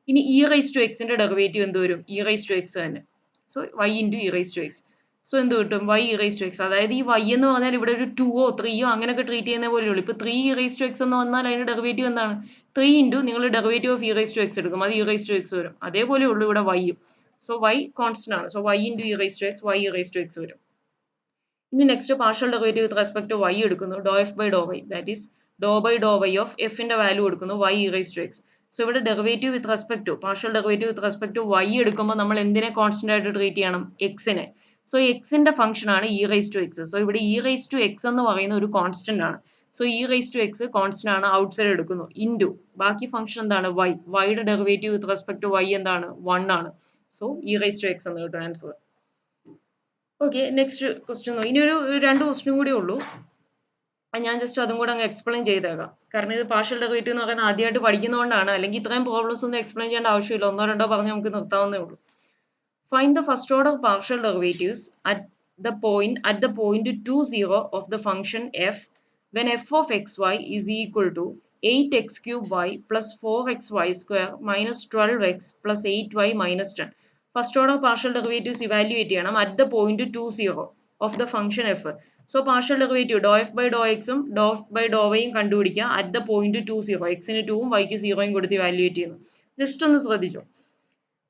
ഇനി ഇ റൈസ് ടു എക്സിന്റെ ഡെറിവേറ്റീവ് എന്ത് വരും, ഇ റൈസ് ടു എക്സ് തന്നെ. So y into e raise to X. So എന്ത് കിട്ടും, y e raise to x. അതായത് ഈ വൈ എന്ന് പറഞ്ഞാൽ ഇവിടെ ഒരു 2ഓ 3ഓ അങ്ങനെയൊക്കെ ട്രീറ്റ് ചെയ്യുന്ന പോലെ ഉള്ളൂ. ഇപ്പോൾ 3 ഇ റൈസ് ടു എക്സ് എന്ന് വന്നാൽ അതിന്റെ ഡെറിവേറ്റീവ് എന്താണ്, 3 ഇൻറ്റു നിങ്ങൾ derivative of e raise to x എടുക്കും, അത് ഇ റൈസ് ടു എക്സ് വരും. അതേപോലെ ഉള്ളൂ ഇവിടെ വൈയും. സോ വൈ കോൺസ്റ്റന്റ് ആണ്. So y into e raise to x, y e raise to x വരും. ഇനി next partial derivative with respect to y എടുക്കുന്നു, doh F by Dr y that is doh by Dr Y of എഫിന്റെ value കൊടുക്കുന്നു y e raise to X. So ഇവിടെ derivative with respect to partial derivative with respect to y എടുക്കുമ്പോൾ നമ്മൾ എന്തിനെ constant ആയിട്ട് treat ചെയ്യണം, എക്സിനെ. So എക്സിന്റെ function ആണ് e raise to X. So ഇവിടെ ഇ റൈസ് ടു എക്സ് എന്ന് പറയുന്ന ഒരു കോൺസ്റ്റന്റ് ആണ്. So e raise to x constant ആണ്, ഔട്ട് സൈഡ് എടുക്കുന്നു, ഇൻറ്റു ബാക്കി ഫംഗ്ഷൻ എന്താണ് വൈ. വൈയുടെ derivative with respect to y എന്താണ് 1 ആണ്. So e raise to X എന്ന് കിട്ടും ആൻസർ. Okay, next question. ഇനി ഒരു രണ്ട് ക്വസ്റ്റ്യൻ കൂടി ഉള്ളൂ, ഞാൻ ജസ്റ്റ് അതും കൂടെ അങ്ങ് എക്സ്പ്ലെയിൻ ചെയ്തേക്കാം. കാരണം ഇത് പാർഷ്യൽ ഡെറിവേറ്റീവ് എന്ന് പറയുന്നത് ആദ്യമായിട്ട് പഠിക്കുന്നതുകൊണ്ടാണ്. അല്ലെങ്കിൽ ഇത്രയും പ്രോബ്ലംസ് ഒന്നും എക്സ്പ്ലെയിൻ ചെയ്യേണ്ട ആവശ്യമില്ല, ഒന്നോ രണ്ടോ പറഞ്ഞ് നമുക്ക് നിർത്താവുന്നേ ഉള്ളൂ. Find the first order partial derivatives at the point 2, 0 of the function f when f of xy is equal to 8x cube y plus 4xy square minus 12x plus 8y minus 10. First order partial derivatives evaluate ചെയ്യണം at the point 2, 0 of the function f. So partial derivative doh F by doh എക്സും doh F by doh വൈയും കണ്ടുപിടിക്കുക at the point 2, 0. എക്സിന് 2ഉം വൈക്ക് 0യും കൊടുത്ത് evaluate ചെയ്യുന്നു. Just ഒന്ന് ശ്രദ്ധിച്ചോ.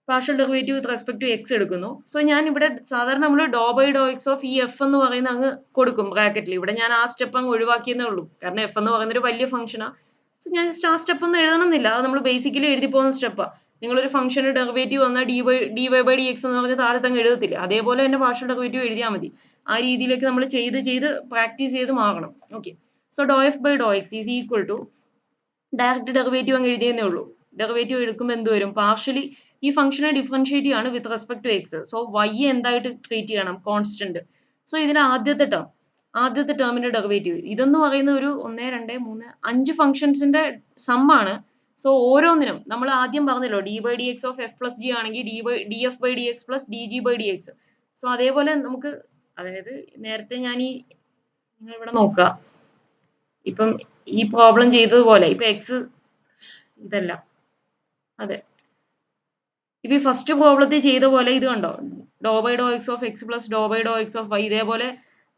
Partial derivative with respect to x എടുക്കുന്നു. സോ ഞാൻ ഇവിടെ സാധാരണ നമ്മൾ doh by Dr X of ഈ എഫ് എന്ന് പറയുന്ന അങ്ങ് കൊടുക്കും ബ്രാക്കറ്റിൽ. ഇവിടെ ഞാൻ ആ സ്റ്റെപ്പ് അങ്ങ് ഒഴിവാക്കിയെന്നേ ഉള്ളൂ, കാരണം എഫ് എന്ന് പറയുന്ന ഒരു വലിയ ഫംഗ്ഷനാണ്. സോ ഞാൻ ജസ്റ്റ് ആ സ്റ്റെപ്പ് ഒന്നും എഴുതണമെന്നില്ല, അത് നമ്മൾ ബേസിക്കലി എഴുതി പോകുന്ന സ്റ്റെപ്പാണ്. നിങ്ങളൊരു ഫംഗ്ഷന് ഡെറിവേറ്റീവ് വന്നാൽ d y by D X എന്ന് പറഞ്ഞാൽ താഴെ അങ്ങ് എഴുതത്തില്ല, അതേപോലെ തന്നെ പാർഷ്യൽ ഡെറിവേറ്റീവ് എഴുതിയാൽ മതി. ആ രീതിയിലേക്ക് നമ്മൾ ചെയ്ത് പ്രാക്ടീസ് ചെയ്ത് മാറണം. Okay, so doh F by Dr x is equal to direct derivative അങ്ങ് എഴുതിയെന്നേ ഉള്ളൂ. ഡെറിവേറ്റീവ് എടുക്കുമ്പോൾ എന്ത് വരും, പാർഷ്യലി ഈ ഫംഗ്ഷനെ ഡിഫറൻഷിയേറ്റ് ചെയ്യാണ് with respect to X. So y എന്തായിട്ട് ട്രീറ്റ് ചെയ്യണം, കോൺസ്റ്റന്റ്. സോ ഇതിന് ആദ്യത്തെ ടേമിന്റെ ഡെറിവേറ്റീവ് ഇതെന്ന് പറയുന്ന ഒരു 1, 2, 3, 5 ഫംഗ്ഷൻസിന്റെ സമ്മാണ്. സോ ഓരോന്നിനും നമ്മൾ ആദ്യം പറഞ്ഞല്ലോ d by D X of f plus g ആണെങ്കിൽ d F by D X plus D G by D x. So അതേപോലെ നമുക്ക്, അതായത് നേരത്തെ ഞാൻ നിങ്ങൾ ഇവിടെ നോക്കുക, ഇപ്പം ഈ പ്രോബ്ലം ചെയ്തതുപോലെ ഇപ്പൊ എക്സ് ഇതല്ല, അതെ, ഇപ്പൊ ഈ ഫസ്റ്റ് പ്രോബ്ലത്തിൽ ചെയ്ത പോലെ ഇത് കണ്ടോ, doh by Dr X of X plus doh by Dr X of y. ഇതേപോലെ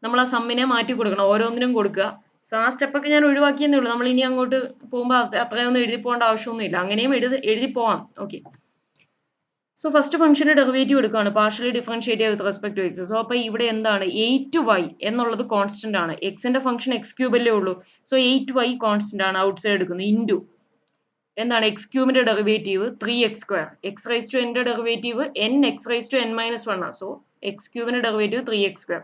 നമ്മൾ ആ സമ്മിനെ മാറ്റി കൊടുക്കണം, ഓരോന്നിനും കൊടുക്കുക. സോ ആ സ്റ്റെപ്പൊക്കെ ഞാൻ ഒഴിവാക്കിയെന്നേ ഉള്ളൂ. നമ്മൾ ഇനി അങ്ങോട്ട് പോകുമ്പോൾ അത്രയൊന്നും എഴുതി പോകേണ്ട ആവശ്യമൊന്നുമില്ല, അങ്ങനെയും എഴുതി പോവാം. ഓക്കെ, സോ ഫസ്റ്റ് ഫംഗ്ഷന്റെ ഡെറിവേറ്റീവ് എടുക്കുകയാണ്, partially differentiate with respect to X. So അപ്പോൾ ഇവിടെ എന്താണ് 8y എന്നുള്ളത് കോൺസ്റ്റന്റ് ആണ്. എക്സിന്റെ ഫംഗ്ഷൻ എക്സ് ക്യൂബല്ലേ ഉള്ളൂ. സോ 8y കോൺസ്റ്റന്റ് ആണ്, ഔട്ട് സൈഡ് എടുക്കുന്നത്, ഇൻറ്റു എന്താണ് എക്സ് ക്യൂബിന്റെ derivative 3x². X raise to എൻ്റെ derivative n x raise to n - 1 ആണ്. സോ എക്സ് ക്യൂബിന്റെ ഡെറിവേറ്റീവ് 3x²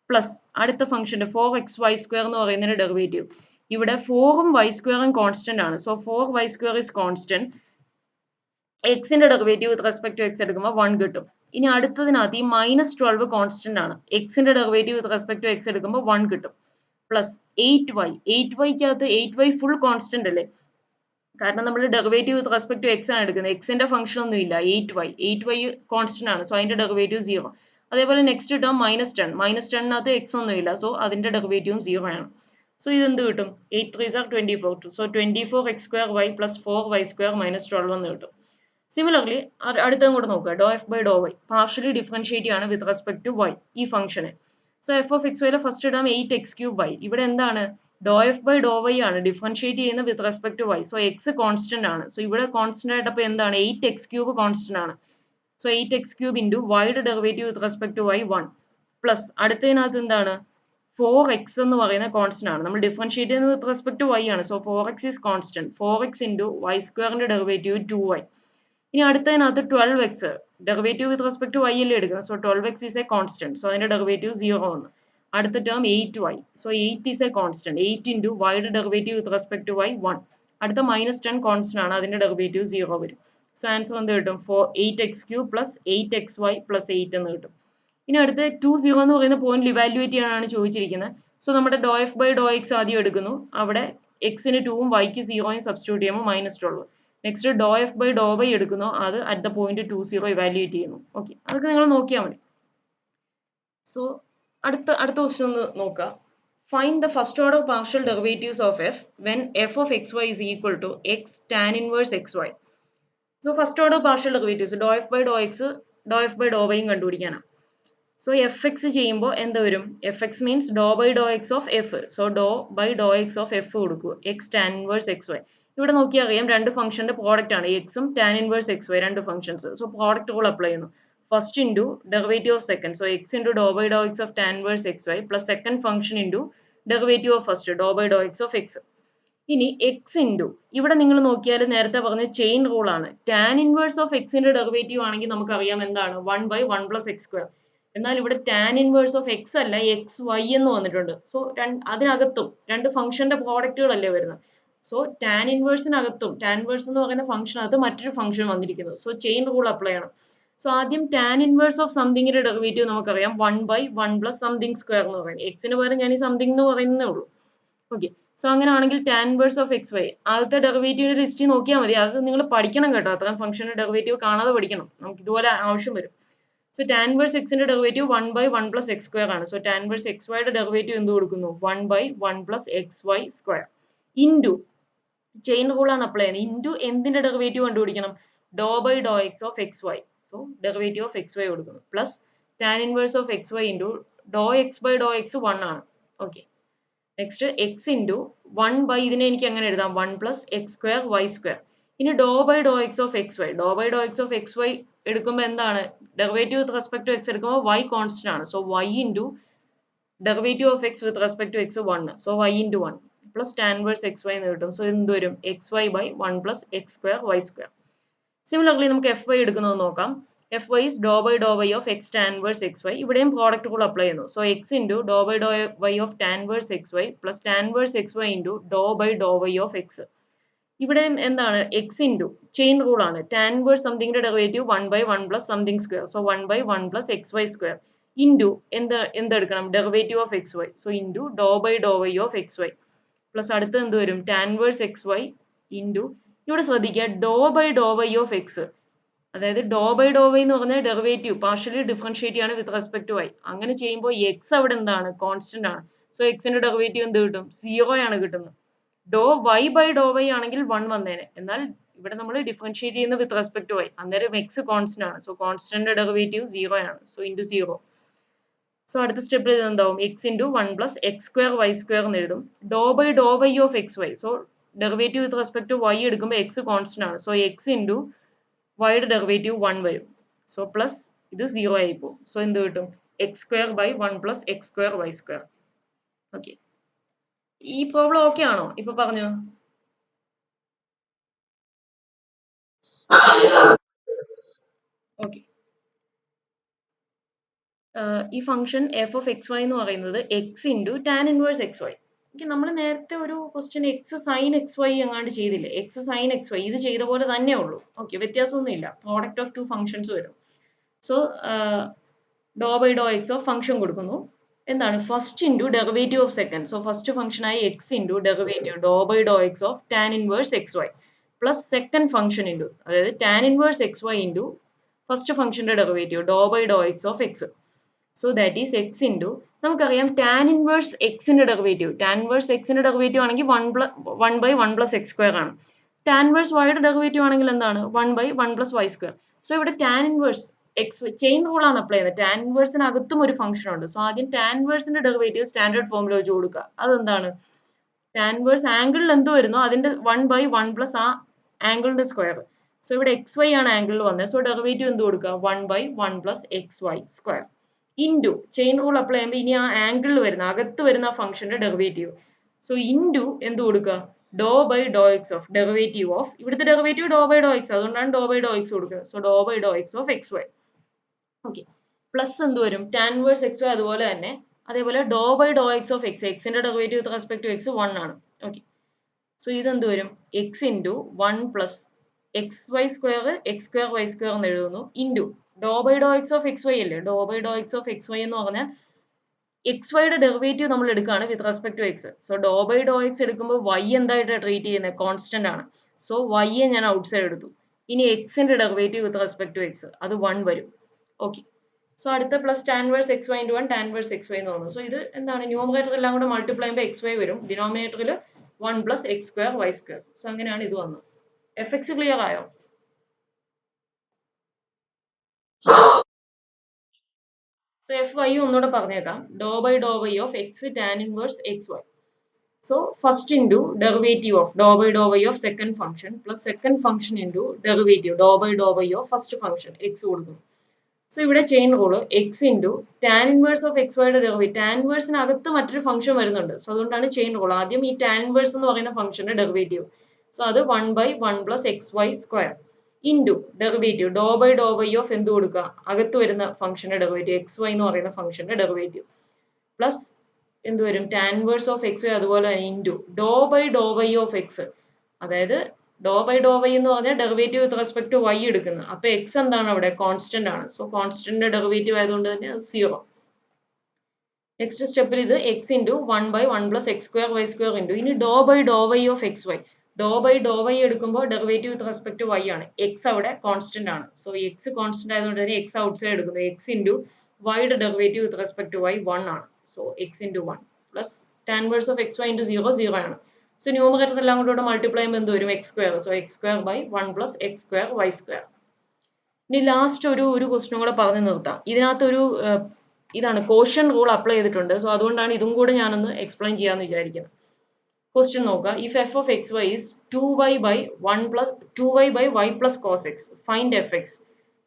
പ്ലസ് അടുത്ത ഫംഗ്ഷന്റെ 4xy² എന്ന് പറയുന്നതിന്റെ ഡെറിവേറ്റീവ്. ഇവിടെ 4ഉം y² കോൺസ്റ്റന്റ് ആണ്. So 4y² is constant. എക്സിന്റെ derivative with respect to X എടുക്കുമ്പോൾ 1 കിട്ടും. ഇനി അടുത്തതിനകത്ത് ഈ -12 കോൺസ്റ്റന്റ് ആണ്. എക്സിന്റെ derivative with respect to X എടുക്കുമ്പോൾ 1 കിട്ടും. Plus 8y. 8yക്കകത്ത് 8y full constant അല്ലേ? കാരണം നമ്മൾ derivative with respect to X ആണ് എടുക്കുന്നത്. എക്സിന്റെ ഫംഗ്ഷൻ ഒന്നും ഇല്ല. 8y കോൺസ്റ്റന്റ് ആണ്. സോ അതിന്റെ ഡെറിവേറ്റീവ് 0. അതേപോലെ നെക്സ്റ്റ് ടേം -10. -10നകത്ത് എക്സ് ഒന്നും ഇല്ല. സോ അതിന്റെ ഡെറിവേറ്റീവും 0 ആണ്. സോ ഇതെന്ത് കിട്ടും? 8 3s are 24. So 24x² plus 4y² -12 എന്ന് കിട്ടും. സിമിലർലി അടുത്തതും കൂടെ നോക്കുക. Doh F by Dr y partially differentiate ചെയ്യാണ് വിത്ത് റെസ്പെക്ട് ടു വൈ ഈ ഫംഗ്ഷനെ. സോ എഫ് ഓഫ് എക്സ് വൈയിലെ ഫസ്റ്റ് ടേം 8x³ y. ഇവിടെ എന്താണ്? Doh f by Dr y ആണ് ഡിഫറൻഷിയേറ്റ് ചെയ്യുന്നത് with respect to y. So x constant ആണ്. So ഇവിടെ കോൺസ്റ്റന്റ് ആയിട്ടപ്പോൾ എന്താണ്? 8x³ കോൺസ്റ്റന്റ് ആണ്. സോ 8x³ ഇൻറ്റു വൈയുടെ derivative with respect to y 1 plus അടുത്തതിനകത്ത് എന്താണ്? 4x എന്ന് പറയുന്ന കോൺസ്റ്റന്റ് ആണ്. നമ്മൾ ഡിഫറൻഷിയേറ്റ് ചെയ്യുന്നത് വിത്ത് റെസ്പെക്ട് ടു വൈ ആണ്. So 4x is constant. 4x into y² derivative 2y. ഇനി അടുത്തതിനകത്ത് 12x derivative with respect to y അല്ലേ എടുക്കുന്നത്. So 12x is a constant. So അതിന്റെ ഡെറിവേറ്റീവ് 0 വന്നു. അടുത്ത term 8y. So 8 is a constant. 8 into വൈയുടെ derivative with respect to y 1. അടുത്ത -10 constant ആണ്. അതിന്റെ ഡെറിവേറ്റീവ് 0 വരും. സോ ആൻസർ എന്ത് കിട്ടും? 8x³ പ്ലസ് 8xy പ്ലസ് 8 എന്ന് കിട്ടും. ഇനി അടുത്ത് 2 0 എന്ന് പറയുന്ന പോയിന്റ് ഇവാലുവേറ്റ് ചെയ്യാനാണ് ചോദിച്ചിരിക്കുന്നത്. സോ നമ്മുടെ doh f by Dr X ആദ്യം എടുക്കുന്നു. അവിടെ എക്സിന് 2ഉം വൈക്ക് 0യും സബ്സ്റ്റിറ്റ്യൂട്ട് ചെയ്യുമ്പോൾ -12. Next doh F by Dr y എടുക്കുന്നു. അത് അറ്റ് ദ പോയിന്റ് 2 0 ഇവാലുവേറ്റ് ചെയ്യുന്നു. ഓക്കെ, അതൊക്കെ നിങ്ങൾ നോക്കിയാൽ മതി. സോ അടുത്ത ക്വസ്റ്റ്യൻ ഒന്ന് നോക്കുക. Find the first order partial derivatives of f when f of X Y is equal to x tan inverse x y. So first order partial derivatives doh F by Dr X doh f by doh വൈയും കണ്ടുപിടിക്കാനാണ്. So f x ചെയ്യുമ്പോൾ എന്ത് വരും? F x means doh by Dr X of f. So doh by Dr X of f കൊടുക്കൂ. X tan inverse x y. ഇവിടെ നോക്കിയാൽ അറിയാം രണ്ട് ഫംഗ്ഷന്റെ പ്രോഡക്റ്റ് ആണ്. എക്സും ടാൻ ഇൻവേഴ്സ് എക്സ് വൈ രണ്ട് functions. So product rule apply ചെയ്യുന്നു. First into derivative of second. So x into doh by Dr X of tan inverse x Y plus second function into derivative of first doh by Dr X of X. ഇനി X into ഇവിടെ നിങ്ങൾ നോക്കിയാൽ നേരത്തെ പറഞ്ഞ chain rule ആണ്. Tan inverse of എക്സിന്റെ derivative ആണെങ്കിൽ നമുക്കറിയാം എന്താണ്? 1/1 + x². എന്നാൽ ഇവിടെ ടാൻ ഇൻവേഴ്സ് ഓഫ് എക്സ് അല്ല എക്സ് വൈ എന്ന് വന്നിട്ടുണ്ട്. സോ അതിനകത്തും രണ്ട് ഫംഗ്ഷന്റെ പ്രോഡക്റ്റുകളല്ലേ വരുന്നത്. സോ ടാൻ ഇൻവേഴ്സിനകത്തും ടാൻ ഇൻവേഴ്സ് എന്ന് പറയുന്ന ഫംഗ്ഷനകത്ത് മറ്റൊരു ഫംഗ്ഷൻ വന്നിരിക്കുന്നു. സോ ചെയിൻ റൂൾ അപ്ലൈ ചെയ്യണം. സോ ആദ്യം ടാൻ ഇൻവേഴ്സ് ഓഫ് സംതിങ്ങിന്റെ ഡെറിവേറ്റീവ് നമുക്കറിയാം 1/1 + something² എന്ന് പറയും. എക്സിന് പകരം ഞാൻ ഈ സംതിങ് എന്ന് പറയുന്നേ ഉള്ളൂ. ഓക്കെ, സോ അങ്ങനെയാണെങ്കിൽ tan inverse of X y ആദ്യത്തെ ഡെറിവേറ്റീവിന്റെ ലിസ്റ്റ് നോക്കിയാൽ മതി. അത് നിങ്ങൾ പഠിക്കണം കേട്ടോ. അത്രയും ഫംഗ്ഷന്റെ ഡെറിവേറ്റീവ് കാണാതെ പഠിക്കണം. നമുക്ക് ഇതുപോലെ ആവശ്യം വരും. സോ ടാൻ ഇൻവേഴ്സ് എക്സിന്റെ ഡെറിവേറ്റീവ് 1/1 + x² ആണ്. സോ ടാൻ ഇൻവേഴ്സ് എക്സ് വൈയുടെ ഡെറിവേറ്റീവ് എന്ത് കൊടുക്കുന്നു? 1/1 + xy² ഇൻറ്റു ചെയിൻ റൂൾ ആണ് അപ്ലൈ ചെയ്യുന്നത്. ഇൻറ്റു എന്തിന്റെ ഡെറിവേറ്റീവ് കണ്ടുപിടിക്കണം? Doh by Dr X of X y. So derivative of X y കൊടുക്കുന്നു. Plus tan inverse of X Y into doh x by Dr x 1 ആണ്. Okay, next X into 1/, ഇതിനെ എനിക്ക് അങ്ങനെ എഴുതാം 1 + x² y². ഇനി doh by Dr X of X y. Doh by Dr X of X y എടുക്കുമ്പോൾ എന്താണ്? Derivative with respect to X എടുക്കുമ്പോൾ y constant ആണ്. So y into derivative of x with respect to x 1. So y into 1 plus tan inverse x Y എന്ന് കിട്ടും. So എന്ത് വരും? xy/1 + x² y². Similarly നമുക്ക് F y എടുക്കുന്നത് നോക്കാം. F y is doh by Dr Y of x tan inverse x y. ഇവിടെയും product rule apply ചെയ്യുന്നു. So x into doh by Dr Y of tan inverse x Y plus tan inverse x Y into doh by Dr Y of x. ഇവിടെ എന്താണ്? X into chain rule ആണ്. Tan inverse സംതിങ്ങിന്റെ derivative 1/1 + something². So 1/1 + xy² into എന്തെടുക്കണം? Derivative of X y. So into doh by Dr Y of X Y plus അടുത്ത് എന്ത് വരും? Tan inverse x Y into ഇവിടെ ശ്രദ്ധിക്കുക doh by Dr Y of X. അതായത് ഡോ by Dr Y എന്ന് പറഞ്ഞാൽ derivative partially differentiate ചെയ്യാണ് with respect to Y. അങ്ങനെ ചെയ്യുമ്പോൾ എക്സ് അവിടെ എന്താണ്? കോൺസ്റ്റന്റ് ആണ്. സോ എക്സിന്റെ ഡെറിവേറ്റീവ് എന്ത് കിട്ടും? 0 ആണ് കിട്ടുന്നത്. ഡോ വൈ ബൈ ഡോ വൈ ആണെങ്കിൽ 1 വന്നേനെ. എന്നാൽ ഇവിടെ നമ്മൾ ഡിഫറൻഷിയേറ്റ് ചെയ്യുന്ന വിത്ത് റെസ്പെക്ട് ടു വൈ. അന്നേരം എക്സ് കോൺസ്റ്റന്റ് ആണ്. സോ കോൺസ്റ്റന്റ് ഡെറിവേറ്റീവ് 0 ആണ്. So into 0. സോ അടുത്ത സ്റ്റെപ്പിൽ ഇത് എന്താവും? എക്സ് ഇൻറ്റു 1 + x² y² എന്ന് എഴുതും. Doh by Dr Y of X y. So derivative with respect to y എടുക്കുമ്പോൾ എക്സ് കോൺസ്റ്റന്റ് ആണ്. സോ എക്സ് ഇൻറ്റു വൈയുടെ ഡെറിവേറ്റീവ് 1 വരും. സോ പ്ലസ് ഇത് 0 ആയി പോകും. സോ എന്ത് കിട്ടും? x²/1 + x² y². ഓക്കെ, ഈ പ്രോബ്ലം ഓക്കെ ആണോ? ഇപ്പൊ പറഞ്ഞു. ഓക്കെ, ഈ function f of X Y എന്ന് പറയുന്നത് x into tan inverse x y. നമ്മൾ നേരത്തെ ഒരു question x sine X y എങ്ങാണ്ട് ചെയ്തില്ലേ? എക്സ് സൈൻ എക്സ് വൈ ഇത് ചെയ്ത പോലെ തന്നെ ഉള്ളൂ. ഓക്കെ, വ്യത്യാസമൊന്നും ഇല്ല. പ്രോഡക്റ്റ് ഓഫ് ടു ഫംഗ്ഷൻസ് വരും. So doh by Dr X of function കൊടുക്കുന്നു. എന്താണ് first into derivative of second. So first ഫംഗ്ഷനായി x into derivative doh by Dr X of tan inverse x Y plus second function into അതായത് tan inverse x Y into first ഫംഗ്ഷന്റെ derivative doh by Dr X of x. So that is x into നമുക്കറിയാം tan inverse എക്സിന്റെ derivative tan inverse എക്സിന്റെ derivative ആണെങ്കിൽ one by one plus x square ആണ്. Tan inverse വൈയുടെ derivative ആണെങ്കിൽ എന്താണ് one by one plus y square. So ഇവിടെ tan inverse x chain rule ആണ് അപ്ലൈ ചെയ്യുന്നത്. ടാൻ ഇൻവേഴ്സിനകത്തും ഒരു ഫംഗ്ഷൻ ഉണ്ട്. സോ ആദ്യം ടാൻ ഇൻവേഴ്സിന്റെ ഡെറിവേറ്റീവ് സ്റ്റാൻഡേർഡ് ഫോമിൽ വെച്ച് കൊടുക്കുക. അതെന്താണ് ടാൻ ഇൻവേഴ്സ് ആംഗിളിൽ എന്ത് വരുന്നോ അതിന്റെ വൺ ബൈ വൺ പ്ലസ് ആ ആംഗിളിന്റെ സ്ക്വയർ. സോ ഇവിടെ എക്സ് വൈ ആണ് ആംഗിളിൽ വന്നത്. സോ ഡെറിവേറ്റീവ് എന്ത് കൊടുക്കുക one by one plus X y square into chain rule apply ചെയ്യുമ്പോൾ ഇനി ആ ആംഗിളിൽ വരുന്ന അകത്ത് വരുന്ന ഫംഗ്ഷന്റെ ഡെറിവേറ്റീവ്. സോ ഇൻറ്റു എന്ത് കൊടുക്കുക doh by Dr X of derivative of ഇവിടുത്തെ derivative doh by Dr x അതുകൊണ്ടാണ് ഡോ ബൈ ഡോ എക്സ് കൊടുക്കുന്നത്. So doh by Dr X of X y okay plus എന്ത് വരും ടാൻ ഇൻവേഴ്സ് എക്സ് വൈ അതുപോലെ തന്നെ അതേപോലെ doh by Dr X of x എക്സിന്റെ derivative with respect to x 1 ആണ്. Okay so ഇതെന്ത് വരും x into one plus X y square x square y square എന്ന് എഴുതുന്നു into doh by Dr X of X y അല്ലേ doh by Dr X of X Y എന്ന് പറഞ്ഞാൽ x വൈയുടെ derivative നമ്മൾ എടുക്കുകയാണ് with respect to X. So doh by Dr x എടുക്കുമ്പോൾ y എന്തായിട്ടാണ് ട്രീറ്റ് ചെയ്യുന്നത് കോൺസ്റ്റന്റ് ആണ്. സോ വൈയെ ഞാൻ ഔട്ട് സൈഡ് എടുത്തു. ഇനി എക്സിന്റെ derivative with respect to x അത് 1 വരും. ഓക്കെ സോ അടുത്ത plus tan inverse x Y into one tan inverse x Y എന്ന് തോന്നുന്നു. സോ ഇത് എന്താണ് ന്യൂമറേറ്റർ എല്ലാം കൂടെ മൾട്ടിപ്ലൈ ചെയ്യുമ്പോൾ എക്സ് വൈ വരും. ഡിനോമിനേറ്ററിൽ one plus x square y square. So അങ്ങനെയാണ് ഇത് വന്നത്. എഫ് എക്സ് ക്ലിയർ ആയോ? സോ എഫ് വൈ ഒന്നുകൂടെ പറഞ്ഞേക്കാം doh by Dr Y of x tan inverse x y. So first into derivative of dou by dou y of second function plus second function into derivative dou by dou y of first function x കൊടുക്കും. So ഇവിടെ chain rule x into tan inverse of X വൈയുടെ derivative tan ഇൻവേഴ്സിനകത്ത് മറ്റൊരു function വരുന്നുണ്ട്. So അതുകൊണ്ടാണ് chain rule ആദ്യം ഈ tan inverse എന്ന് പറയുന്ന ഫംഗ്ഷന്റെ ഡെറിവേറ്റീവ്. സോ അത് one by one plus X y square into derivative doh by Dr Y of എന്ത് കൊടുക്കുക അകത്ത് വരുന്ന ഫംഗ്ഷന്റെ ഡെറിവേറ്റീവ് എക്സ് വൈ എന്ന് പറയുന്ന ഫംഗ്ഷന്റെ ഡെറിവേറ്റീവ് പ്ലസ് എന്ത് വരും tan inverse of X y അതുപോലെ തന്നെ into doh by Dr Y of X അതായത് ഡോ ബൈ ഡോ വൈ എന്ന് പറഞ്ഞാൽ derivative with respect to y എടുക്കുന്നത്. അപ്പൊ എക്സ് എന്താണ് അവിടെ കോൺസ്റ്റന്റ് ആണ്. സോ കോൺസ്റ്റന്റിന്റെ ഡെറിവേറ്റീവ് ആയതുകൊണ്ട് തന്നെ അത് 0. നെക്സ്റ്റ് സ്റ്റെപ്പിൽ ഇത് x into one by one plus x square y square into ഇനി doh by Dr Y of X y doh by Dr Y എടുക്കുമ്പോൾ derivative with respect to Y ആണ്. X അവിടെ constant ആണ്. സോ എക്സ് കോൺസ്റ്റന്റ് ആയതുകൊണ്ട് തന്നെ x outside എടുക്കുന്നു. X into വൈയുടെ derivative with respect to y 1 ആണ്. So x into one plus tan inverse of X Y into 0 0 ആണ്. So numerator എല്ലാം കൂടെ മൾട്ടിപ്ലൈ ചെയ്യുമ്പോൾ എന്ത് വരും x square. So x square by one plus x square y square. ഇനി last ഒരു question കൂടെ പറഞ്ഞു നിർത്താം. ഇതിനകത്തൊരു ഇതാണ് കോഷ്യൻ റൂൾ അപ്ലൈ ചെയ്തിട്ടുണ്ട്. സോ അതുകൊണ്ടാണ് ഇതും കൂടെ ഞാനൊന്ന് എക്സ്പ്ലെയിൻ ചെയ്യാമെന്ന് വിചാരിക്കുന്നത്. ക്വസ്റ്റ്യൻ നോക്കുക if F of X Y is 2y by 1 plus 2y by y plus cos x find f x.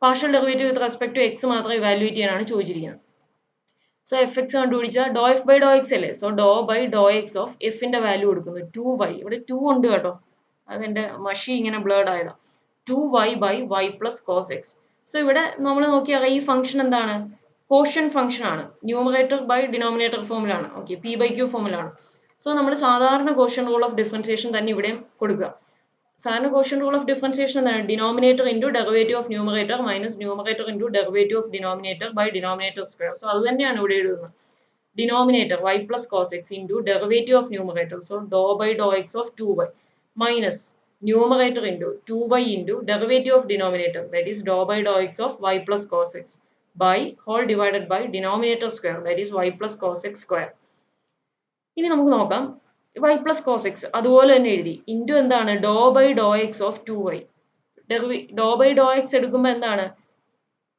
Partial derivative with respect to x മാത്രം ഇവാലുവേറ്റ് ചെയ്യാനാണ് ചോദിച്ചിരിക്കുന്നത്. സോ എഫ് എക്സ് കണ്ടുപിടിച്ചാൽ doh F by Dr x അല്ലേ. So doh by Dr X of എഫിന്റെ value കൊടുക്കുന്നത് 2y ഇവിടെ 2 ഉണ്ട് കേട്ടോ അതെന്റെ മഷി ഇങ്ങനെ ബ്ലേഡ് ആയതാ 2y by y plus cos x. So ഇവിടെ നമ്മൾ നോക്കിയാൽ ഈ ഫംഗ്ഷൻ എന്താണ് കോഷ്യൻ ഫംഗ്ഷൻ ആണ്. ന്യൂമറേറ്റർ ബൈ ഡിനോമിനേറ്റർ ഫോമിലാണ്. ഓക്കെ പി ബൈ ക്യൂ ഫോമിലാണ്. സോ നമ്മൾ സാധാരണ കോഷ്യൻ റൂൾ ഓഫ് ഡിഫറൻസിയേഷൻ തന്നെ ഇവിടെയും കൊടുക്കുക. സാധാരണ കോഷ്യൻ റൂൾ ഓഫ് ഡിഫറൻസിയേഷൻ എന്താണ് denominator into derivative of numerator minus numerator into derivative of denominator by denominator square. So അത് തന്നെയാണ് ഇവിടെ എഴുതുന്നത്. Denominator y plus cos x into derivative of numerator so doh by Dr X of 2y minus numerator into 2y into derivative of denominator that is dou by dou x of y plus cos x by whole divided by denominator square that is y plus cos x square. ഇനി നമുക്ക് നോക്കാം y plus cos x അതുപോലെ തന്നെ എഴുതി into എന്താണ് doh by Dr X of 2y doh by Dr x എടുക്കുമ്പോൾ എന്താണ്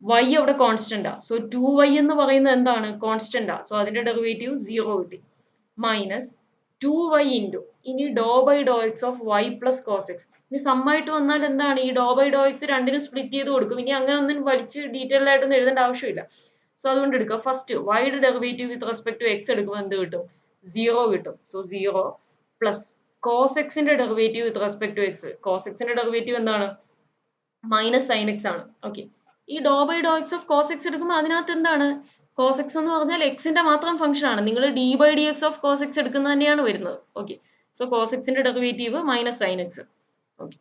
y അവിടെ കോൺസ്റ്റന്റ് ആ. സോ 2y എന്ന് പറയുന്നത് എന്താണ് കോൺസ്റ്റന്റ് ആ. സോ അതിന്റെ ഡെറിവേറ്റീവ് 0 കിട്ടി മൈനസ് 2y ഇൻറ്റു ഇനി doh by Dr X of y plus cos x. ഇനി സമ്മായിട്ട് വന്നാൽ എന്താണ് ഈ ഡോ ബൈ ഡോ എക്സ് രണ്ടിനും സ്പ്ലിറ്റ് ചെയ്ത് കൊടുക്കും. ഇനി അങ്ങനെ ഒന്നും വലിച്ച് ഡീറ്റെയിൽ ആയിട്ടൊന്നും എഴുതേണ്ട ആവശ്യമില്ല. സോ അതുകൊണ്ട് എടുക്കുക ഫസ്റ്റ് വൈയുടെ derivative with respect to X എടുക്കുമ്പോൾ എന്ത് കിട്ടും 0 കിട്ടും. സോ 0 പ്ലസ് കോസ് എക്സിന്റെ derivative with respect to x cos എക്സിന്റെ ഡെറിവേറ്റീവ് എന്താണ് മൈനസ് സൈൻ എക്സ് ആണ്. ഓക്കെ ഈ doh by Dr X of cos x എടുക്കുമ്പോൾ അതിനകത്ത് എന്താണ് കോസ് എക്സ് എന്ന് പറഞ്ഞാൽ എക്സിന്റെ മാത്രം ഫംഗ്ഷൻ ആണ്. നിങ്ങൾ d by D X of cos x എടുക്കുന്നത് തന്നെയാണ് വരുന്നത്. ഓക്കെ സോ കോസ് എക്സിന്റെ derivative minus sine x. Okay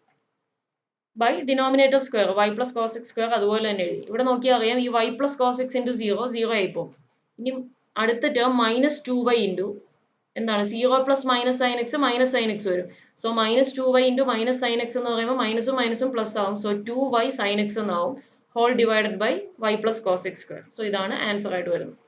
by denominator square y plus cos X square അതുപോലെ തന്നെ എഴുതി. ഇവിടെ നോക്കിയാൽ അറിയാം ഈ y plus cos x into zero ആയിപ്പോകും. ഇനി അടുത്ത ടേം -2y ഇൻറ്റു എന്താണ് 0 പ്ലസ് മൈനസ് സൈൻ എക്സ് വരും. So -2y into minus sine x എന്ന് പറയുമ്പോൾ മൈനസും മൈനസും പ്ലസ് ആവും. സോ 2y സൈൻ എക്സ് എന്നാവും whole divided by y plus cos X square. So ഇതാണ് ആൻസർ ആയിട്ട് വരുന്നത്.